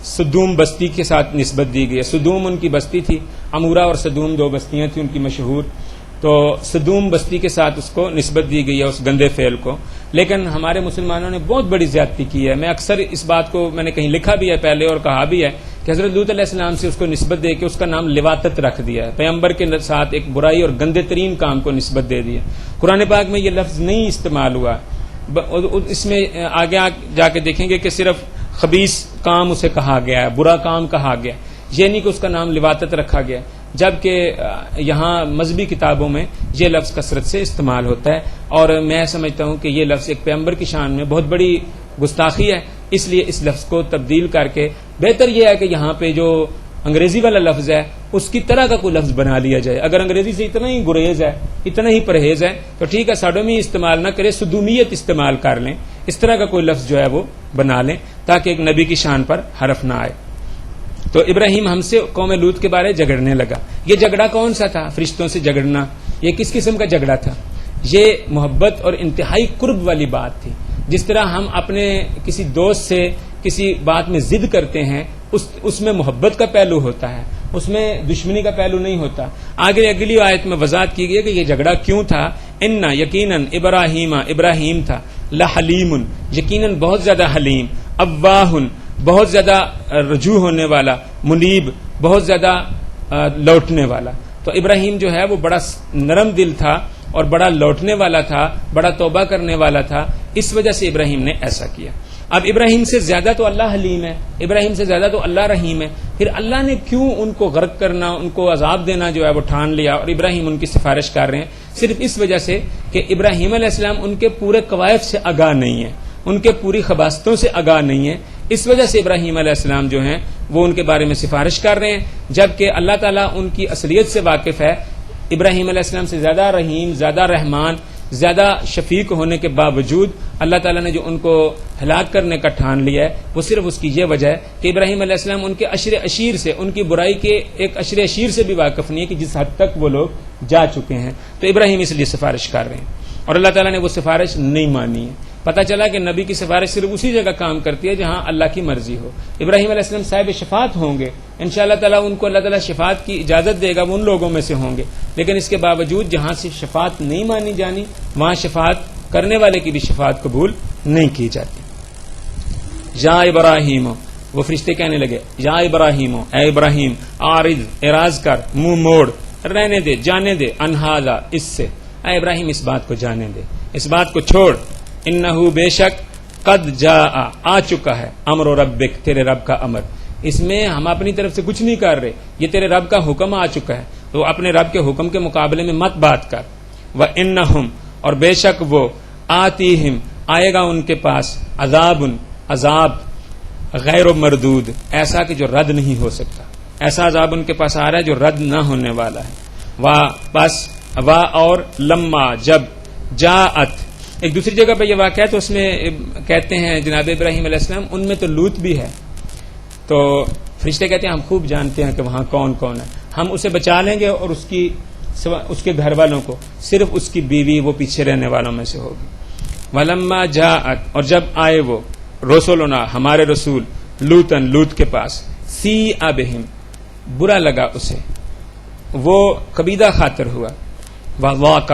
سدوم بستی کے ساتھ نسبت دی گئی ہے. سدوم ان کی بستی تھی، امورا اور سدوم دو بستیاں تھیں ان کی مشہور. تو سدوم بستی کے ساتھ اس کو نسبت دی گئی ہے، اس گندے فعل کو. لیکن ہمارے مسلمانوں نے بہت بڑی زیادتی کی ہے. میں اکثر اس بات کو میں نے کہیں لکھا بھی ہے پہلے اور کہا بھی ہے کہ حضرت لوط علیہ السلام سے اس کو نسبت دے کے اس کا نام لواطت رکھ دیا ہے. پیغمبر کے ساتھ ایک برائی اور گندے ترین کام کو نسبت دے دی ہے. قرآن پاک میں یہ لفظ نہیں استعمال ہوا. اس میں آگے جا کے دیکھیں گے کہ صرف خبیث کام اسے کہا گیا ہے، برا کام کہا گیا. یہ نہیں کہ اس کا نام لواطت رکھا گیا، جبکہ یہاں مذہبی کتابوں میں یہ لفظ کثرت سے استعمال ہوتا ہے. اور میں سمجھتا ہوں کہ یہ لفظ ایک پیغمبر کی شان میں بہت بڑی گستاخی ہے. اس لیے اس لفظ کو تبدیل کر کے بہتر یہ ہے کہ یہاں پہ جو انگریزی والا لفظ ہے اس کی طرح کا کوئی لفظ بنا لیا جائے. اگر انگریزی سے اتنا ہی گریز ہے، اتنا ہی پرہیز ہے تو ٹھیک ہے، ساڈومی استعمال نہ کرے، سدومیت استعمال کر لیں. اس طرح کا کوئی لفظ جو ہے وہ بنا لیں تاکہ ایک نبی کی شان پر حرف نہ آئے. تو ابراہیم ہم سے قوم لوط کے بارے جھگڑنے لگا. یہ جھگڑا کون سا تھا؟ فرشتوں سے جھگڑنا. یہ کس قسم کا جھگڑا تھا؟ یہ محبت اور انتہائی قرب والی بات تھی. جس طرح ہم اپنے کسی دوست سے کسی بات میں ضد کرتے ہیں، اس میں محبت کا پہلو ہوتا ہے، اس میں دشمنی کا پہلو نہیں ہوتا. آگے اگلی آیت میں وضاحت کی گئی کہ یہ جھگڑا کیوں تھا. ان یقیناً ابراہیم تھا، لحلیم یقیناً بہت زیادہ حلیم، اواہ بہت زیادہ رجوع ہونے والا، منیب بہت زیادہ لوٹنے والا. تو ابراہیم جو ہے وہ بڑا نرم دل تھا اور بڑا لوٹنے والا تھا، بڑا توبہ کرنے والا تھا. اس وجہ سے ابراہیم نے ایسا کیا. اب ابراہیم سے زیادہ تو اللہ حلیم ہے، ابراہیم سے زیادہ تو اللہ رحیم ہے. پھر اللہ نے کیوں ان کو غرق کرنا، ان کو عذاب دینا جو ہے وہ ٹھان لیا اور ابراہیم ان کی سفارش کر رہے ہیں؟ صرف اس وجہ سے کہ ابراہیم علیہ السلام ان کے پورے قوائف سے آگاہ نہیں ہیں، ان کے پوری خباستوں سے آگاہ نہیں ہیں. اس وجہ سے ابراہیم علیہ السلام جو ہیں وہ ان کے بارے میں سفارش کر رہے ہیں، جبکہ اللہ تعالیٰ ان کی اصلیت سے واقف ہے۔ ابراہیم علیہ السلام سے زیادہ رحیم، زیادہ رحمان، زیادہ شفیق ہونے کے باوجود اللہ تعالیٰ نے جو ان کو ہلاک کرنے کا ٹھان لیا ہے، وہ صرف اس کی یہ وجہ ہے کہ ابراہیم علیہ السلام ان کے عشر عشیر سے، ان کی برائی کے ایک عشر عشیر سے بھی واقف نہیں ہے کہ جس حد تک وہ لوگ جا چکے ہیں، تو ابراہیم اس لیے سفارش کر رہے ہیں، اور اللہ تعالیٰ نے وہ سفارش نہیں مانی ہے۔ پتہ چلا کہ نبی کی سفارش صرف اسی جگہ کام کرتی ہے جہاں اللہ کی مرضی ہو۔ ابراہیم علیہ السلام صاحب شفاعت ہوں گے، انشاءاللہ تعالیٰ ان کو اللہ تعالیٰ شفاعت کی اجازت دے گا، وہ ان لوگوں میں سے ہوں گے، لیکن اس کے باوجود جہاں سے شفاعت نہیں مانی جانی وہاں شفاعت کرنے والے کی بھی شفاعت قبول نہیں کی جاتی۔ یا ابراہیم، وہ فرشتے کہنے لگے یا ابراہیم، اے ابراہیم، عارض، اعراض کر، منہ موڑ، رہنے دے، جانے دے، انہاذا، اس سے، اے ابراہیم اس بات کو جانے دے، اس بات کو چھوڑ، انہو بے شک، قد جاء، آ چکا ہے، امر ربک، تیرے رب کا امر، اس میں ہم اپنی طرف سے کچھ نہیں کر رہے، یہ تیرے رب کا حکم آ چکا ہے، تو اپنے رب کے حکم کے مقابلے میں مت بات کر۔ وَإِنَّهُمْ، اور بے شک وہ، آتیہم، آئے گا ان کے پاس، عذاب غیر مردود، ایسا کہ جو رد نہیں ہو سکتا، ایسا عذاب ان کے پاس آ رہا ہے جو رد نہ ہونے والا ہے۔ اور لما، جب، جاءت، ایک دوسری جگہ پہ یہ واقعہ ہے تو اس میں کہتے ہیں جناب ابراہیم علیہ السلام، ان میں تو لوط بھی ہے، تو فرشتے کہتے ہیں ہم خوب جانتے ہیں کہ وہاں کون کون ہے، ہم اسے بچا لیں گے اور اس کے گھر والوں کو، صرف اس کی بیوی وہ پیچھے رہنے والوں میں سے ہوگی۔ ولما جاءت، اور جب آئے وہ، رسولنا، ہمارے رسول، لوط کے پاس، سیء بہم، برا لگا اسے، وہ کبیدہ خاطر ہوا، وضاق،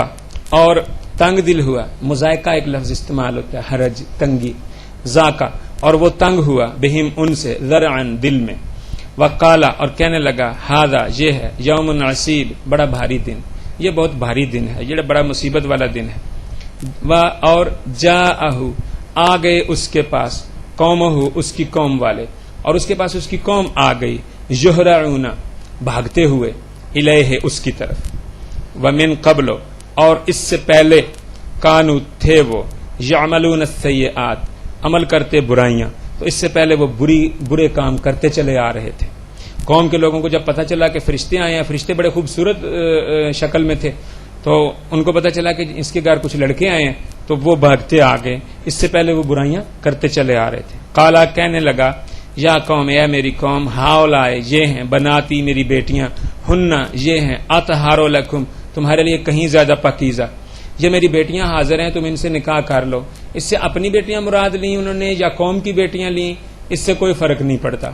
اور تنگ دل ہوا، مذائقہ ایک لفظ استعمال ہوتا ہے، حرج، تنگی، ذاقہ، اور وہ تنگ ہوا، بہم ان سے، ذرعن، دل میں، وقالا، اور کہنے لگا، ھذا، یہ ہے، یوم عصیب، بڑا بھاری دن، یہ بہت بھاری دن ہے، یہ بڑا مصیبت والا دن ہے۔ اور جاءہ، آ گئے اس کے پاس، قومہ، اس کی قوم والے، اور اس کے پاس اس کی قوم آ گئی، یہرعون، بھاگتے ہوئے، الیہ، اس کی طرف، ومن قبل، اور اس سے پہلے، کانو، تھے وہ، یعملون السیئات، عمل کرتے برائیاں، تو اس سے پہلے وہ برے کام کرتے چلے آ رہے تھے۔ قوم کے لوگوں کو جب پتہ چلا کہ فرشتے آئے ہیں، فرشتے بڑے خوبصورت شکل میں تھے، تو ان کو پتہ چلا کہ اس کے گھر کچھ لڑکے آئے ہیں، تو وہ بھاگتے آ گئے، اس سے پہلے وہ برائیاں کرتے چلے آ رہے تھے۔ قالا، کہنے لگا، یا قوم، اے میری قوم، ہاؤلائے، یہ ہیں، بناتی، میری بیٹیاں، ہننا، یہ ہیں، اطہار لکم، تمہارے لیے کہیں زیادہ پاکیزہ، یہ میری بیٹیاں حاضر ہیں، تم ان سے نکاح کر لو۔ اس سے اپنی بیٹیاں مراد لیں انہوں نے یا قوم کی بیٹیاں لیں، اس سے کوئی فرق نہیں پڑتا۔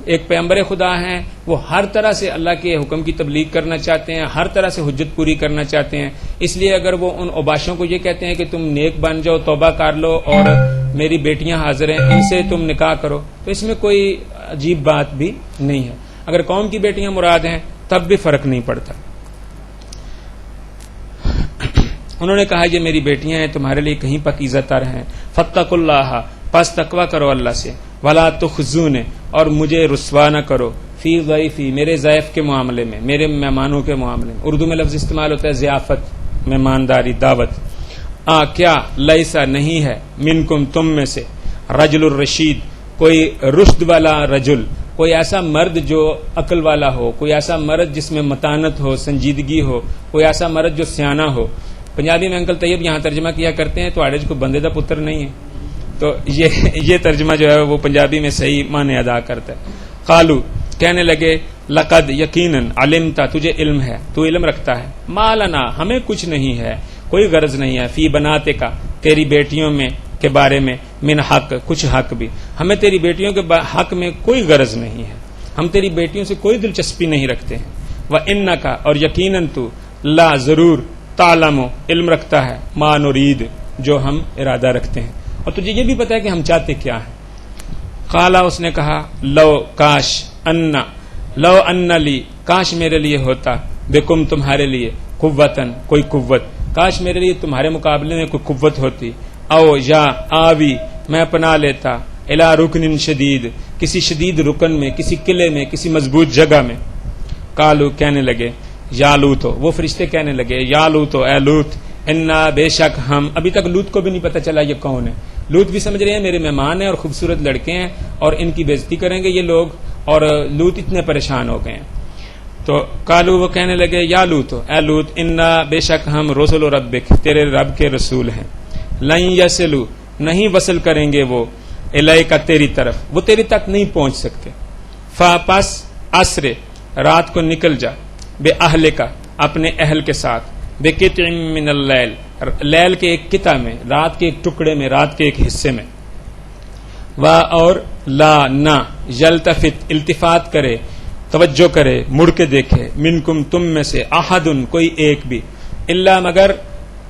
ایک پیغمبر خدا ہیں، وہ ہر طرح سے اللہ کے حکم کی تبلیغ کرنا چاہتے ہیں، ہر طرح سے حجت پوری کرنا چاہتے ہیں، اس لیے اگر وہ ان اوباشوں کو یہ کہتے ہیں کہ تم نیک بن جاؤ، توبہ کر لو، اور میری بیٹیاں حاضر ہیں، ان سے تم نکاح کرو، تو اس میں کوئی عجیب بات بھی نہیں ہے۔ اگر قوم کی بیٹیاں مراد ہیں تب بھی فرق نہیں پڑتا۔ انہوں نے کہا یہ میری بیٹیاں ہیں، تمہارے لیے کہیں پاکیزہ تر ہیں، فاتقوا اللہ، پس تقوی کرو اللہ سے، ولا تخزون، اور مجھے رسوا نہ کرو، فی ضیفی، میرے ضیف کے معاملے میں، میرے مہمانوں کے معاملے میں۔ اردو میں لفظ استعمال ہوتا ہے ضیافت، مہمانداری، دعوت۔ کیا، لیسا، نہیں ہے، منکم، تم میں سے، رجل الرشید، کوئی رشد والا رجل، کوئی ایسا مرد جو عقل والا ہو، کوئی ایسا مرد جس میں متانت ہو، سنجیدگی ہو، کوئی ایسا مرد جو سیانہ ہو۔ پنجابی میں انکل طیب یہاں ترجمہ کیا کرتے ہیں، تو آڑج کو بندے دا پتر نہیں ہے، تو یہ ترجمہ جو ہے وہ پنجابی میں صحیح معنی ادا کرتا ہے۔ قالو، کہنے لگے، لقد، یقیناً، علمت، تجھے علم ہے، تو علم رکھتا ہے، ما لنا، ہمیں کچھ نہیں ہے، کوئی غرض نہیں ہے، فی بناتے کا، تیری بیٹیوں میں کے بارے میں، من حق، کچھ حق بھی، ہمیں تیری بیٹیوں کے حق میں کوئی غرض نہیں ہے، ہم تیری بیٹیوں سے کوئی دلچسپی نہیں رکھتے ہیں۔ وَإِنَّكَ، اور یقیناً تو، لا، ضرور، تعلم، علم رکھتا ہے، ما نرید، جو ہم ارادہ رکھتے ہیں، اور تجھے یہ بھی پتا ہے کہ ہم چاہتے کیا ہیں۔ قالا، اس نے کہا، لو، کاش، لو ان لی، کاش میرے لیے ہوتا، بکم، تمہارے لیے، قوتن، کوئی قوت، کاش میرے لیے تمہارے مقابلے میں کوئی قوت ہوتی، او یا آوی، میں پناہ لیتا، الی رکن شدید، کسی شدید رکن میں، کسی قلعے میں، کسی مضبوط جگہ میں۔ قالو، کہنے لگے، یا لوت، وہ فرشتے کہنے لگے، یا لوت، اے لوت، انا، بے شک ہم، ابھی تک لوت کو بھی نہیں پتہ چلا یہ کون ہے، لوت بھی سمجھ رہے ہیں میرے مہمان ہیں اور خوبصورت لڑکے ہیں اور ان کی بےزتی کریں گے یہ لوگ، اور لوط اتنے پریشان ہو گئے ہیں. تو قالو وہ کہنے لگے یا لوط اے لوط انا بے شک ہم رسول ربک تیرے رب کے رسول ہیں. لن یصلوا نہیں وصل کریں گے وہ الیک تیری طرف، وہ تیری تک نہیں پہنچ سکتے. فپس عصر رات کو نکل جا بے اہل کا اپنے اہل کے ساتھ، بے قطع من اللیل لیل کے ایک قطع میں، رات کے ایک ٹکڑے میں، رات کے ایک حصے میں. اور لا نہ یلتفت التفات کرے، توجہ کرے، مڑ کے دیکھے، منکم تم میں سے احد کوئی ایک بھی، الا مگر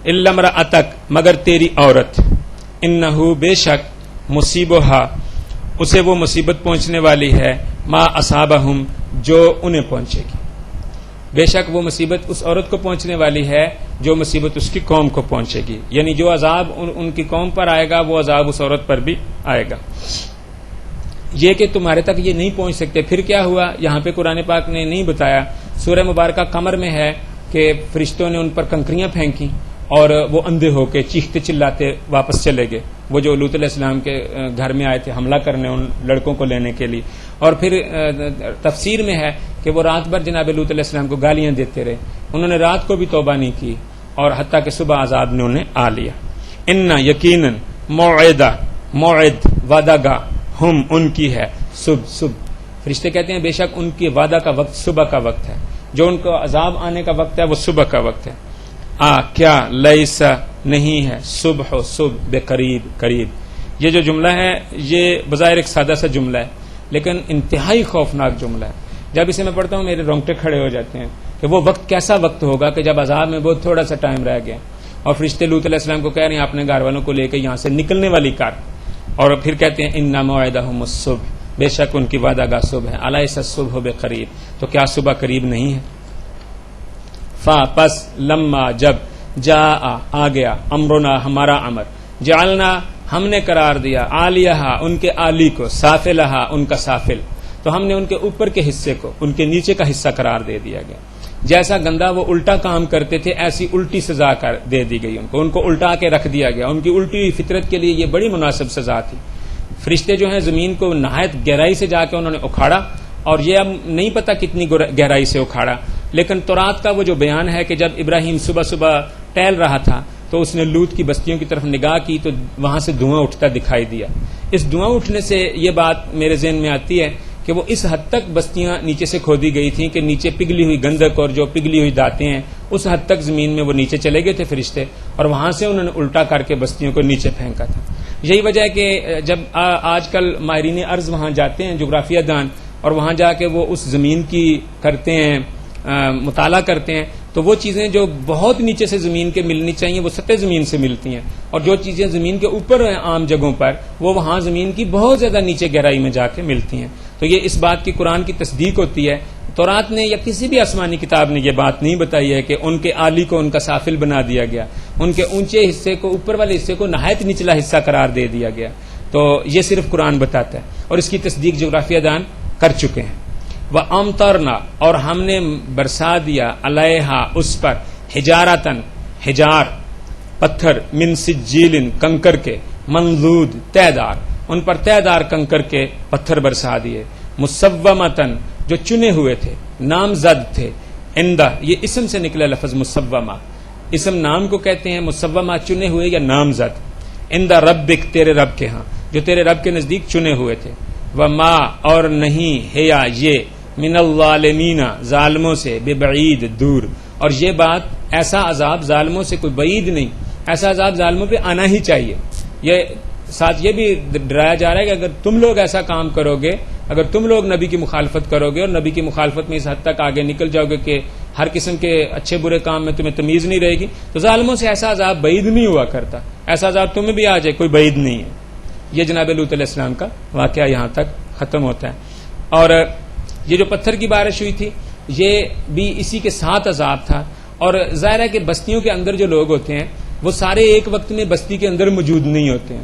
الا امرأتک مگر تیری عورت، انہو بے شک مصیبہا اسے وہ مصیبت پہنچنے والی ہے، ما اصابہم جو انہیں پہنچے گی. بے شک وہ مصیبت اس عورت کو پہنچنے والی ہے جو مصیبت اس کی قوم کو پہنچے گی، یعنی جو عذاب ان کی قوم پر آئے گا وہ عذاب اس عورت پر بھی آئے گا. یہ کہ تمہارے تک یہ نہیں پہنچ سکتے. پھر کیا ہوا یہاں پہ قرآن پاک نے نہیں بتایا. سورہ مبارکہ قمر میں ہے کہ فرشتوں نے ان پر کنکریاں پھینکی اور وہ اندھے ہو کے چیختے چلاتے واپس چلے گئے، وہ جو لوط علیہ السلام کے گھر میں آئے تھے حملہ کرنے ان لڑکوں کو لینے کے لیے. اور پھر تفسیر میں ہے کہ وہ رات بھر جناب لوط علیہ السلام کو گالیاں دیتے رہے، انہوں نے رات کو بھی توبہ نہیں کی اور حتیٰ کہ صبح عذاب نے انہیں آ لیا. انا یقیناً موعد وعدہ گاہ ہم ان کی ہے صبح. فرشتے کہتے ہیں بے شک ان کی وعدہ کا وقت صبح کا وقت ہے، جو ان کو عذاب آنے کا وقت ہے وہ صبح کا وقت ہے. کیا لیسا نہیں ہے صبح بے قریب. یہ جو جملہ ہے یہ بظاہر ایک سادہ سا جملہ ہے لیکن انتہائی خوفناک جملہ ہے. جب اسے میں پڑھتا ہوں میرے رونگٹے کھڑے ہو جاتے ہیں کہ وہ وقت کیسا وقت ہوگا کہ جب عذاب میں بہت تھوڑا سا ٹائم رہ گیا اور فرشتے لوط علیہ السلام کو کہہ رہے ہیں اپنے گھر والوں کو لے کے یہاں سے نکلنے والی کار، اور پھر کہتے ہیں انا موعدہم الصبح بے شک ان کی وعدہ گاہ صبح ہے. الیس الصبح بقریب تو کیا صبح قریب نہیں ہے. پس لما جب جاء آ گیا امرنا ہمارا امر، جعلنا ہم نے قرار دیا عالیہا ان کے عالی کو، سافلہا ان کا سافل، تو ہم نے ان کے اوپر کے حصے کو ان کے نیچے کا حصہ قرار دے دیا گیا. جیسا گندا وہ الٹا کام کرتے تھے ایسی الٹی سزا دے دی گئی ان کو الٹا کے رکھ دیا گیا. ان کی الٹی ہوئی فطرت کے لیے یہ بڑی مناسب سزا تھی. فرشتے جو ہیں زمین کو نہایت گہرائی سے جا کے انہوں نے اکھاڑا، اور یہ اب نہیں پتا کتنی گہرائی سے اکھاڑا، لیکن تورات کا وہ جو بیان ہے کہ جب ابراہیم صبح صبح ٹہل رہا تھا تو اس نے لوط کی بستیوں کی طرف نگاہ کی تو وہاں سے دھواں اٹھتا دکھائی دیا. اس دھواں اٹھنے سے یہ بات میرے ذہن میں آتی ہے کہ وہ اس حد تک بستیاں نیچے سے کھودی گئی تھیں کہ نیچے پگھلی ہوئی گندک اور جو پگھلی ہوئی داتیں ہیں اس حد تک زمین میں وہ نیچے چلے گئے تھے فرشتے، اور وہاں سے انہوں نے الٹا کر کے بستیوں کو نیچے پھینکا تھا. یہی وجہ ہے کہ جب آج کل ماہرین ارض وہاں جاتے ہیں جغرافیہ دان، اور وہاں جا کے وہ اس زمین کی کرتے ہیں مطالعہ کرتے ہیں، تو وہ چیزیں جو بہت نیچے سے زمین کے ملنی چاہیے وہ سطح زمین سے ملتی ہیں، اور جو چیزیں زمین کے اوپر ہیں عام جگہوں پر وہ وہاں زمین کی بہت زیادہ نیچے گہرائی میں جا کے ملتی ہیں. تو یہ اس بات کی قرآن کی تصدیق ہوتی ہے. تورات نے یا کسی بھی آسمانی کتاب نے یہ بات نہیں بتائی ہے کہ ان کے عالی کو ان کا سافل بنا دیا گیا، ان کے اونچے حصے کو اوپر والے حصے کو نہایت نچلا حصہ قرار دے دیا گیا. تو یہ صرف قرآن بتاتا ہے اور اس کی تصدیق جغرافیہ دان کر چکے ہیں. وَأَمْطَرْنَا اور ہم نے برسا دیا علیہا اس پر حجارتن حجار پتھر من سجیل کنکر کے منضود تیدار، ان پر تیدار کنکر کے پتھر برسا دیے، مسومتن جو چنے ہوئے تھے، نامزد تھے، اندہ یہ اسم سے نکلا لفظ مسومہ، اسم نام کو کہتے ہیں، مسومہ چنے ہوئے یا نامزد، اندہ ربک تیرے رب کے ہاں جو تیرے رب کے نزدیک چنے ہوئے تھے. وما اور نہیں ہے یہ من الظالمین ظالموں سے ببعید دور، اور یہ بات ایسا عذاب ظالموں سے کوئی بعید نہیں، ایسا عذاب ظالموں پہ آنا ہی چاہیے. یہ ساتھ یہ بھی ڈرایا جا رہا ہے کہ اگر تم لوگ ایسا کام کرو گے، اگر تم لوگ نبی کی مخالفت کرو گے اور نبی کی مخالفت میں اس حد تک آگے نکل جاؤ گے کہ ہر قسم کے اچھے برے کام میں تمہیں تمیز نہیں رہے گی، تو ظالموں سے ایسا عذاب بعید نہیں ہوا کرتا. ایسا عذاب تمہیں بھی آ جائے کوئی بعید نہیں ہے. یہ جناب لوط علیہ السلام کا واقعہ یہاں تک ختم ہوتا ہے. اور یہ جو پتھر کی بارش ہوئی تھی یہ بھی اسی کے ساتھ عذاب تھا. اور ظاہر ہے کہ بستیوں کے اندر جو لوگ ہوتے ہیں وہ سارے ایک وقت میں بستی کے اندر موجود نہیں ہوتے ہیں،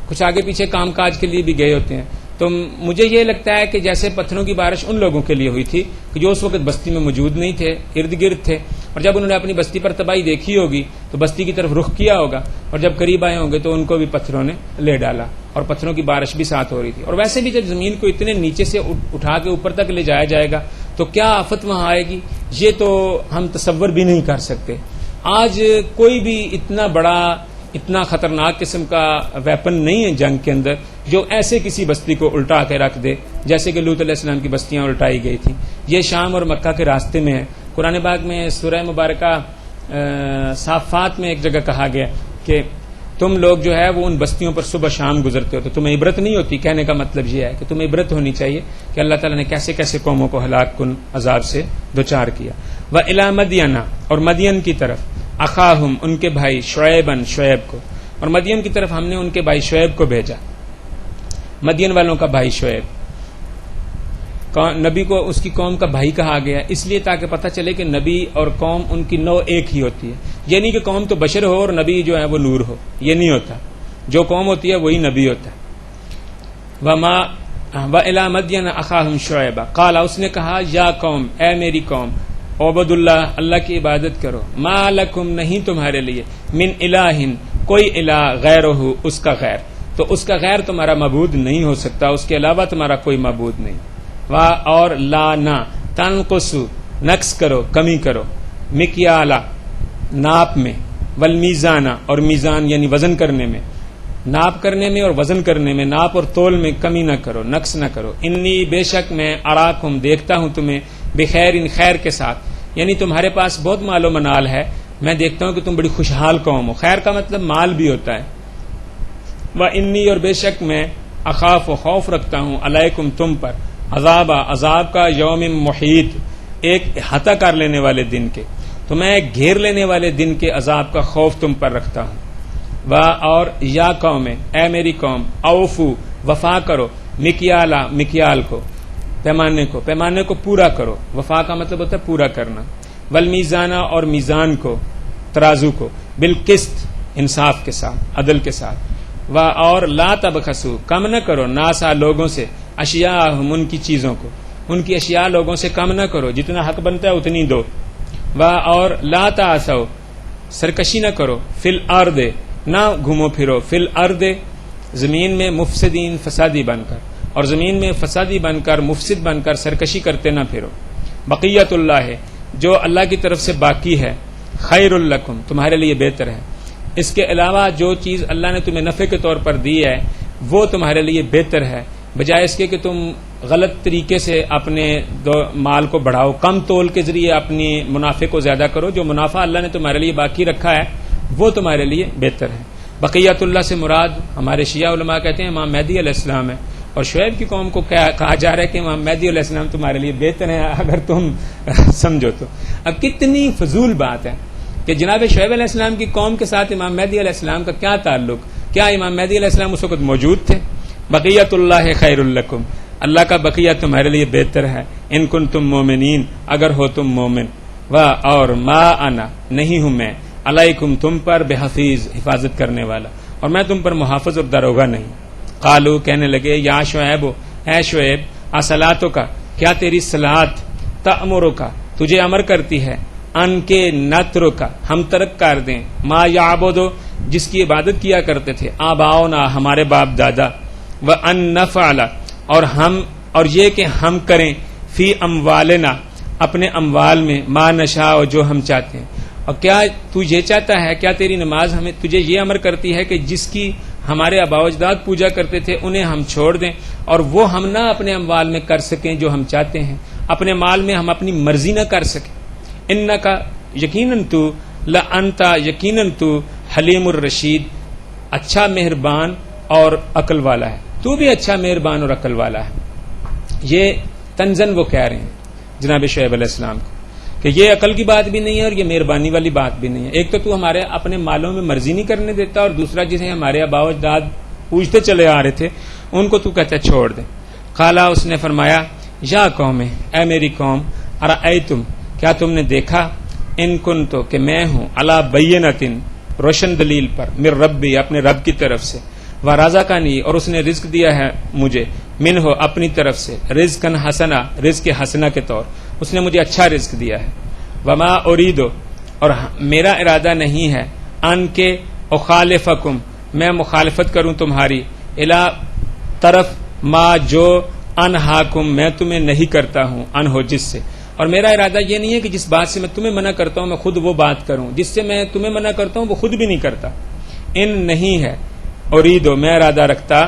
کچھ آگے پیچھے کام کاج کے لیے بھی گئے ہوتے ہیں. تو مجھے یہ لگتا ہے کہ جیسے پتھروں کی بارش ان لوگوں کے لیے ہوئی تھی کہ جو اس وقت بستی میں موجود نہیں تھے، ارد گرد تھے، اور جب انہوں نے اپنی بستی پر تباہی دیکھی ہوگی تو بستی کی طرف رخ کیا ہوگا، اور جب قریب آئے ہوں گے تو ان کو بھی پتھروں نے لے ڈالا، اور پتھروں کی بارش بھی ساتھ ہو رہی تھی۔ اور ویسے بھی جب زمین کو اتنے نیچے سے اٹھا کے اوپر تک لے جایا جائے گا تو کیا آفت وہاں آئے گی، یہ تو ہم تصور بھی نہیں کر سکتے۔ آج کوئی بھی اتنا بڑا، اتنا خطرناک قسم کا ویپن نہیں ہے جنگ کے اندر جو ایسے کسی بستی کو الٹا کے رکھ دے، جیسے کہ لوط علیہ السلام کی بستیاں الٹائی گئی تھیں۔ یہ شام اور مکہ کے راستے میں ہے۔ قرآن پاک میں سورہ مبارکہ صافات میں ایک جگہ کہا گیا کہ تم لوگ جو ہے وہ ان بستیوں پر صبح شام گزرتے ہو تو تمہیں عبرت نہیں ہوتی۔ کہنے کا مطلب یہ ہے کہ تمہیں عبرت ہونی چاہیے کہ اللہ تعالیٰ نے کیسے کیسے قوموں کو ہلاک کن عذاب سے دوچار کیا۔ وَإِلَىٰ مَدْيَنَ، اور مدین کی طرف، اخاہم، ان کے بھائی، شعیباً، شعیب کو، اور مدین کی طرف ہم نے ان کے بھائی شعیب کو بھیجا۔ مدین والوں کا بھائی شعیب، نبی کو اس کی قوم کا بھائی کہا گیا اس لیے تاکہ پتہ چلے کہ نبی اور قوم ان کی نوع ایک ہی ہوتی ہے، یہ نہیں کہ قوم تو بشر ہو اور نبی جو ہے وہ نور ہو، یہ نہیں ہوتا، جو قوم ہوتی ہے وہی نبی ہوتا ہے۔ وَإِلَىٰ مَدْيَنَ أَخَاهُمْ شُعَيْبًا قَالَ، اس نے کہا، یا قوم، اے میری قوم، عبد اللہ، اللہ کی عبادت کرو، ما لکم، نہیں تمہارے لیے، من الہ، کوئی الہ، غیرہ، اس کا غیر، تو اس کا غیر تمہارا معبود نہیں ہو سکتا، اس کے علاوہ تمہارا کوئی معبود نہیں۔ اور لا، نہ، تنقصو، نقص کرو، کمی کرو، مکیالا، ناپ میں، والمیزانہ، اور میزان یعنی وزن کرنے میں، ناپ کرنے میں اور وزن کرنے میں، ناپ اور تول میں کمی نہ کرو، نقص نہ کرو۔ انی، بے شک میں، اراکم، دیکھتا ہوں تمہیں، بخیر، ان خیر کے ساتھ، یعنی تمہارے پاس بہت مال و منال ہے، میں دیکھتا ہوں کہ تم بڑی خوشحال قوم ہو۔ خیر کا مطلب مال بھی ہوتا ہے۔ وانی، اور بے شک میں، اخاف، و خوف رکھتا ہوں، علیکم، تم پر، عذاب کا، یوم محیط، ایک احاطہ کر لینے والے دن کے، تو میں ایک گھیر لینے والے دن کے عذاب کا خوف تم پر رکھتا ہوں۔ اور یا قوم، اے میری قوم، اوفو، وفا کرو، مکیالا، مکیال کو، پیمانے کو پورا کرو، وفا کا مطلب ہوتا ہے پورا کرنا، والمیزانہ، اور میزان کو، ترازو کو، بالقسط، انصاف کے ساتھ، عدل کے ساتھ، اور لا تبخسو، کم نہ کرو، ناسا، لوگوں سے، اشیاءہم، ان کی چیزوں کو، ان کی اشیاء لوگوں سے کم نہ کرو، جتنا حق بنتا ہے اتنی دو، اور لا تعثوا، سرکشی نہ کرو، فی الارض، نہ گھومو پھرو، فی الارض، زمین میں، مفسدین، فسادی بن کر، اور زمین میں فسادی بن کر، مفسد بن کر سرکشی کرتے نہ پھرو۔ بقیت اللہ ہے، جو اللہ کی طرف سے باقی ہے، خیر لکم، تمہارے لیے بہتر ہے، اس کے علاوہ جو چیز اللہ نے تمہیں نفع کے طور پر دی ہے وہ تمہارے لیے بہتر ہے، بجائے اس کے کہ تم غلط طریقے سے اپنے مال کو بڑھاؤ، کم تول کے ذریعے اپنی منافع کو زیادہ کرو، جو منافع اللہ نے تمہارے لیے باقی رکھا ہے وہ تمہارے لیے بہتر ہے۔ بقیت اللہ سے مراد ہمارے شیعہ علماء کہتے ہیں امام مہدی علیہ السلام ہے، اور شعیب کی قوم کو کہا جا رہا ہے کہ امام مہدی علیہ السلام تمہارے لیے بہتر ہے، اگر تم سمجھو تو۔ اب کتنی فضول بات ہے کہ جناب شعیب علیہ السلام کی قوم کے ساتھ امام مہدی علیہ السلام کا کیا تعلق؟ کیا امام مہدی علیہ السلام اس وقت موجود تھے؟ بقیت اللہ خیر لکم، اللہ کا بقیہ تمہارے لیے بہتر ہے، ان کنتم مومنین، اگر ہو تم مومن۔ اور ما انا، نہیں ہوں میں، علیکم، تم پر، بحفیظ، حفاظت کرنے والا، اور میں تم پر محافظ اور داروغہ نہیں۔ قالو، کہنے لگے، یا شعیب، اے شعیب، اصلاتو کا، کیا تیری صلات، تأمرو کا، تجھے امر کرتی ہے، ان کے نترو کا، ہم ترک کر دیں، ما یعبدو، جس کی عبادت کیا کرتے تھے، آباؤنا، ہمارے باپ دادا، وان نفعل، اور یہ کہ ہم کریں، فی اموالنا، اپنے اموال میں، ما نشاء، جو ہم چاہتے ہیں۔ اور کیا تو یہ چاہتا ہے، کیا تیری نماز ہمیں تجھے یہ امر کرتی ہے کہ جس کی ہمارے آباء و اجداد پوجا کرتے تھے انہیں ہم چھوڑ دیں، اور وہ ہم نہ اپنے اموال میں کر سکیں جو ہم چاہتے ہیں، اپنے مال میں ہم اپنی مرضی نہ کر سکیں؟ انکا، یقیناً تو، لانتا، یقیناً تو، حلیم الرشید، اچھا مہربان اور عقل والا ہے، تو بھی اچھا مہربان اور عقل والا ہے۔ یہ تنزن وہ کہہ رہے ہیں جناب شعیب علیہ السلام کو کہ یہ عقل کی بات بھی نہیں ہے اور یہ مہربانی والی بات بھی نہیں ہے، ایک تو ہمارے اپنے مالوں میں مرضی نہیں کرنے دیتا، اور دوسرا جسے ہمارے آباء و اجداد پوجتے چلے آ رہے تھے ان کو تو کہتا ہے چھوڑ دیں۔ قالا، اس نے فرمایا، یا قوم، اے میری قوم، ارأیتم، کیا تم نے دیکھا، ان کنتو، کہ میں ہوں، علی بینۃ، روشن دلیل پر، من ربی، اپنے رب کی طرف سے، ورزقنی، اور اس نے رزق دیا ہے مجھے، من ہو اپنی طرف سے رزقن حسنا رزق حسنا کے طور اس نے مجھے اچھا رزق دیا ہے وما اریدو اور میرا ارادہ نہیں ہے ان کے اخالفکم میں مخالفت کروں تمہاری الی طرف ما جو انہاکم میں تمہیں نہیں کرتا ہوں ان ہو جس سے اور میرا ارادہ یہ نہیں ہے کہ جس بات سے میں تمہیں منع کرتا ہوں میں خود وہ بات کروں جس سے میں تمہیں منع کرتا ہوں وہ خود بھی نہیں کرتا ان نہیں ہے اریدو میں ارادہ رکھتا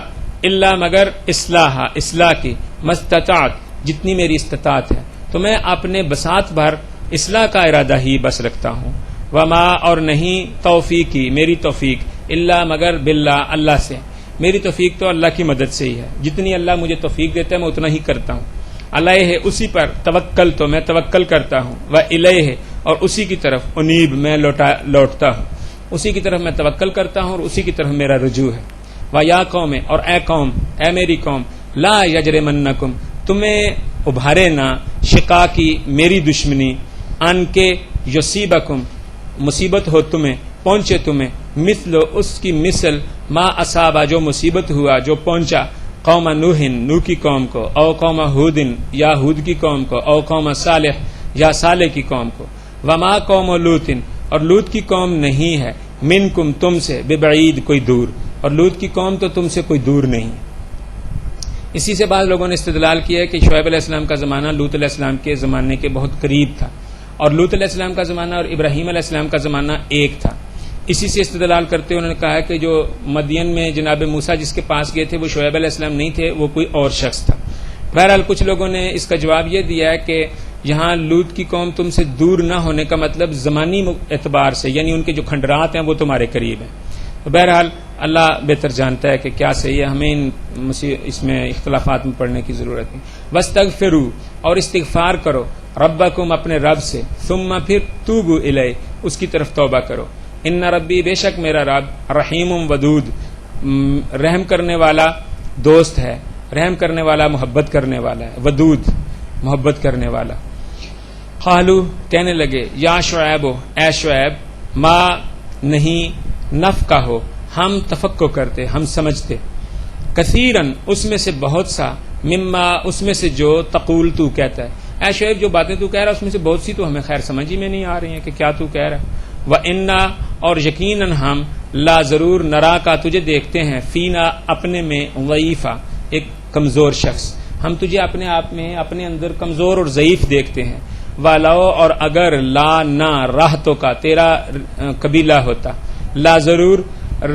الا مگر اصلاح کی مستطاعت جتنی میری استطاعت ہے تو میں اپنے بساط بھر اصلاح کا ارادہ ہی بس رکھتا ہوں وما اور نہیں توفیقی میری توفیق الا مگر باللہ اللہ سے میری توفیق تو اللہ کی مدد سے ہی ہے جتنی اللہ مجھے توفیق دیتا ہے میں اتنا ہی کرتا ہوں علیہ اسی پر توکل تو میں توکل کرتا ہوں و الیہ اور اسی کی طرف انیب میں لوٹتا ہوں اسی کی طرف میں توکل کرتا ہوں اور اسی کی طرف میرا رجوع ہے و یا قوم اور اے قوم اے میری قوم لا یجرمنکم تمہیں ابھارے نہ شقاقی میری دشمنی ان کے یصیبکم مصیبت ہو تمہیں پہنچے تمہیں مثل اس کی مثل ما اصابہ جو مصیبت ہوا جو پہنچا قوم نوح کی قوم کو او قوم ہود یا ہود کی قوم کو او قوم صالح یا صالح کی قوم کو وما قوم لوط اور لوط کی قوم نہیں ہے منکم تم سے ببعید کوئی دور اور لوط کی قوم تو تم سے کوئی دور نہیں. اسی سے بعض لوگوں نے استدلال کیا ہے کہ شعیب علیہ السلام کا زمانہ لوط علیہ السلام کے زمانے کے بہت قریب تھا اور لوط علیہ السلام کا زمانہ اور ابراہیم علیہ السلام کا زمانہ ایک تھا. اسی سے استدلال کرتے انہوں نے کہا کہ جو مدین میں جناب موسیٰ جس کے پاس گئے تھے وہ شعیب علیہ السلام نہیں تھے وہ کوئی اور شخص تھا. بہرحال کچھ لوگوں نے اس کا جواب یہ دیا ہے کہ یہاں لوط کی قوم تم سے دور نہ ہونے کا مطلب زمانی اعتبار سے یعنی ان کے جو کھنڈرات ہیں وہ تمہارے قریب ہیں. تو بہرحال اللہ بہتر جانتا ہے کہ کیا صحیح ہے ہمیں اس میں اختلافات میں پڑھنے کی ضرورت نہیں. واستغفروا اور استغفار کرو ربکم اپنے رب سے ثم پھر توبوا الیہ اس کی طرف توبہ کرو. ان ربی بے شک میرا رب رحیم ودود رحم کرنے والا دوست ہے رحم کرنے والا محبت کرنے والا ہے ودود محبت کرنے والا. قالو کہنے لگے یا شعیب اے شعیب ما نہیں نفقہ ہو ہم تفقہ کرتے ہم سمجھتے کثیرن اس میں سے بہت سا مما اس میں سے جو تقول تو کہتا ہے. اے شعیب جو باتیں تو کہہ رہا اس میں سے بہت سی تو ہمیں خیر سمجھ ہی میں نہیں آ رہی ہیں کہ کیا تو کہہ رہا ہے. وَإِنَّا اور یقیناً ہم لا ضرور نرا کا تجھے دیکھتے ہیں فینا اپنے میں ضعیفہ ایک کمزور شخص ہم تجھے اپنے آپ میں اپنے اندر کمزور اور ضعیف دیکھتے ہیں. وَلَوْ اور اگر لا نہ راحتوں کا تیرا قبیلہ ہوتا لا ضرور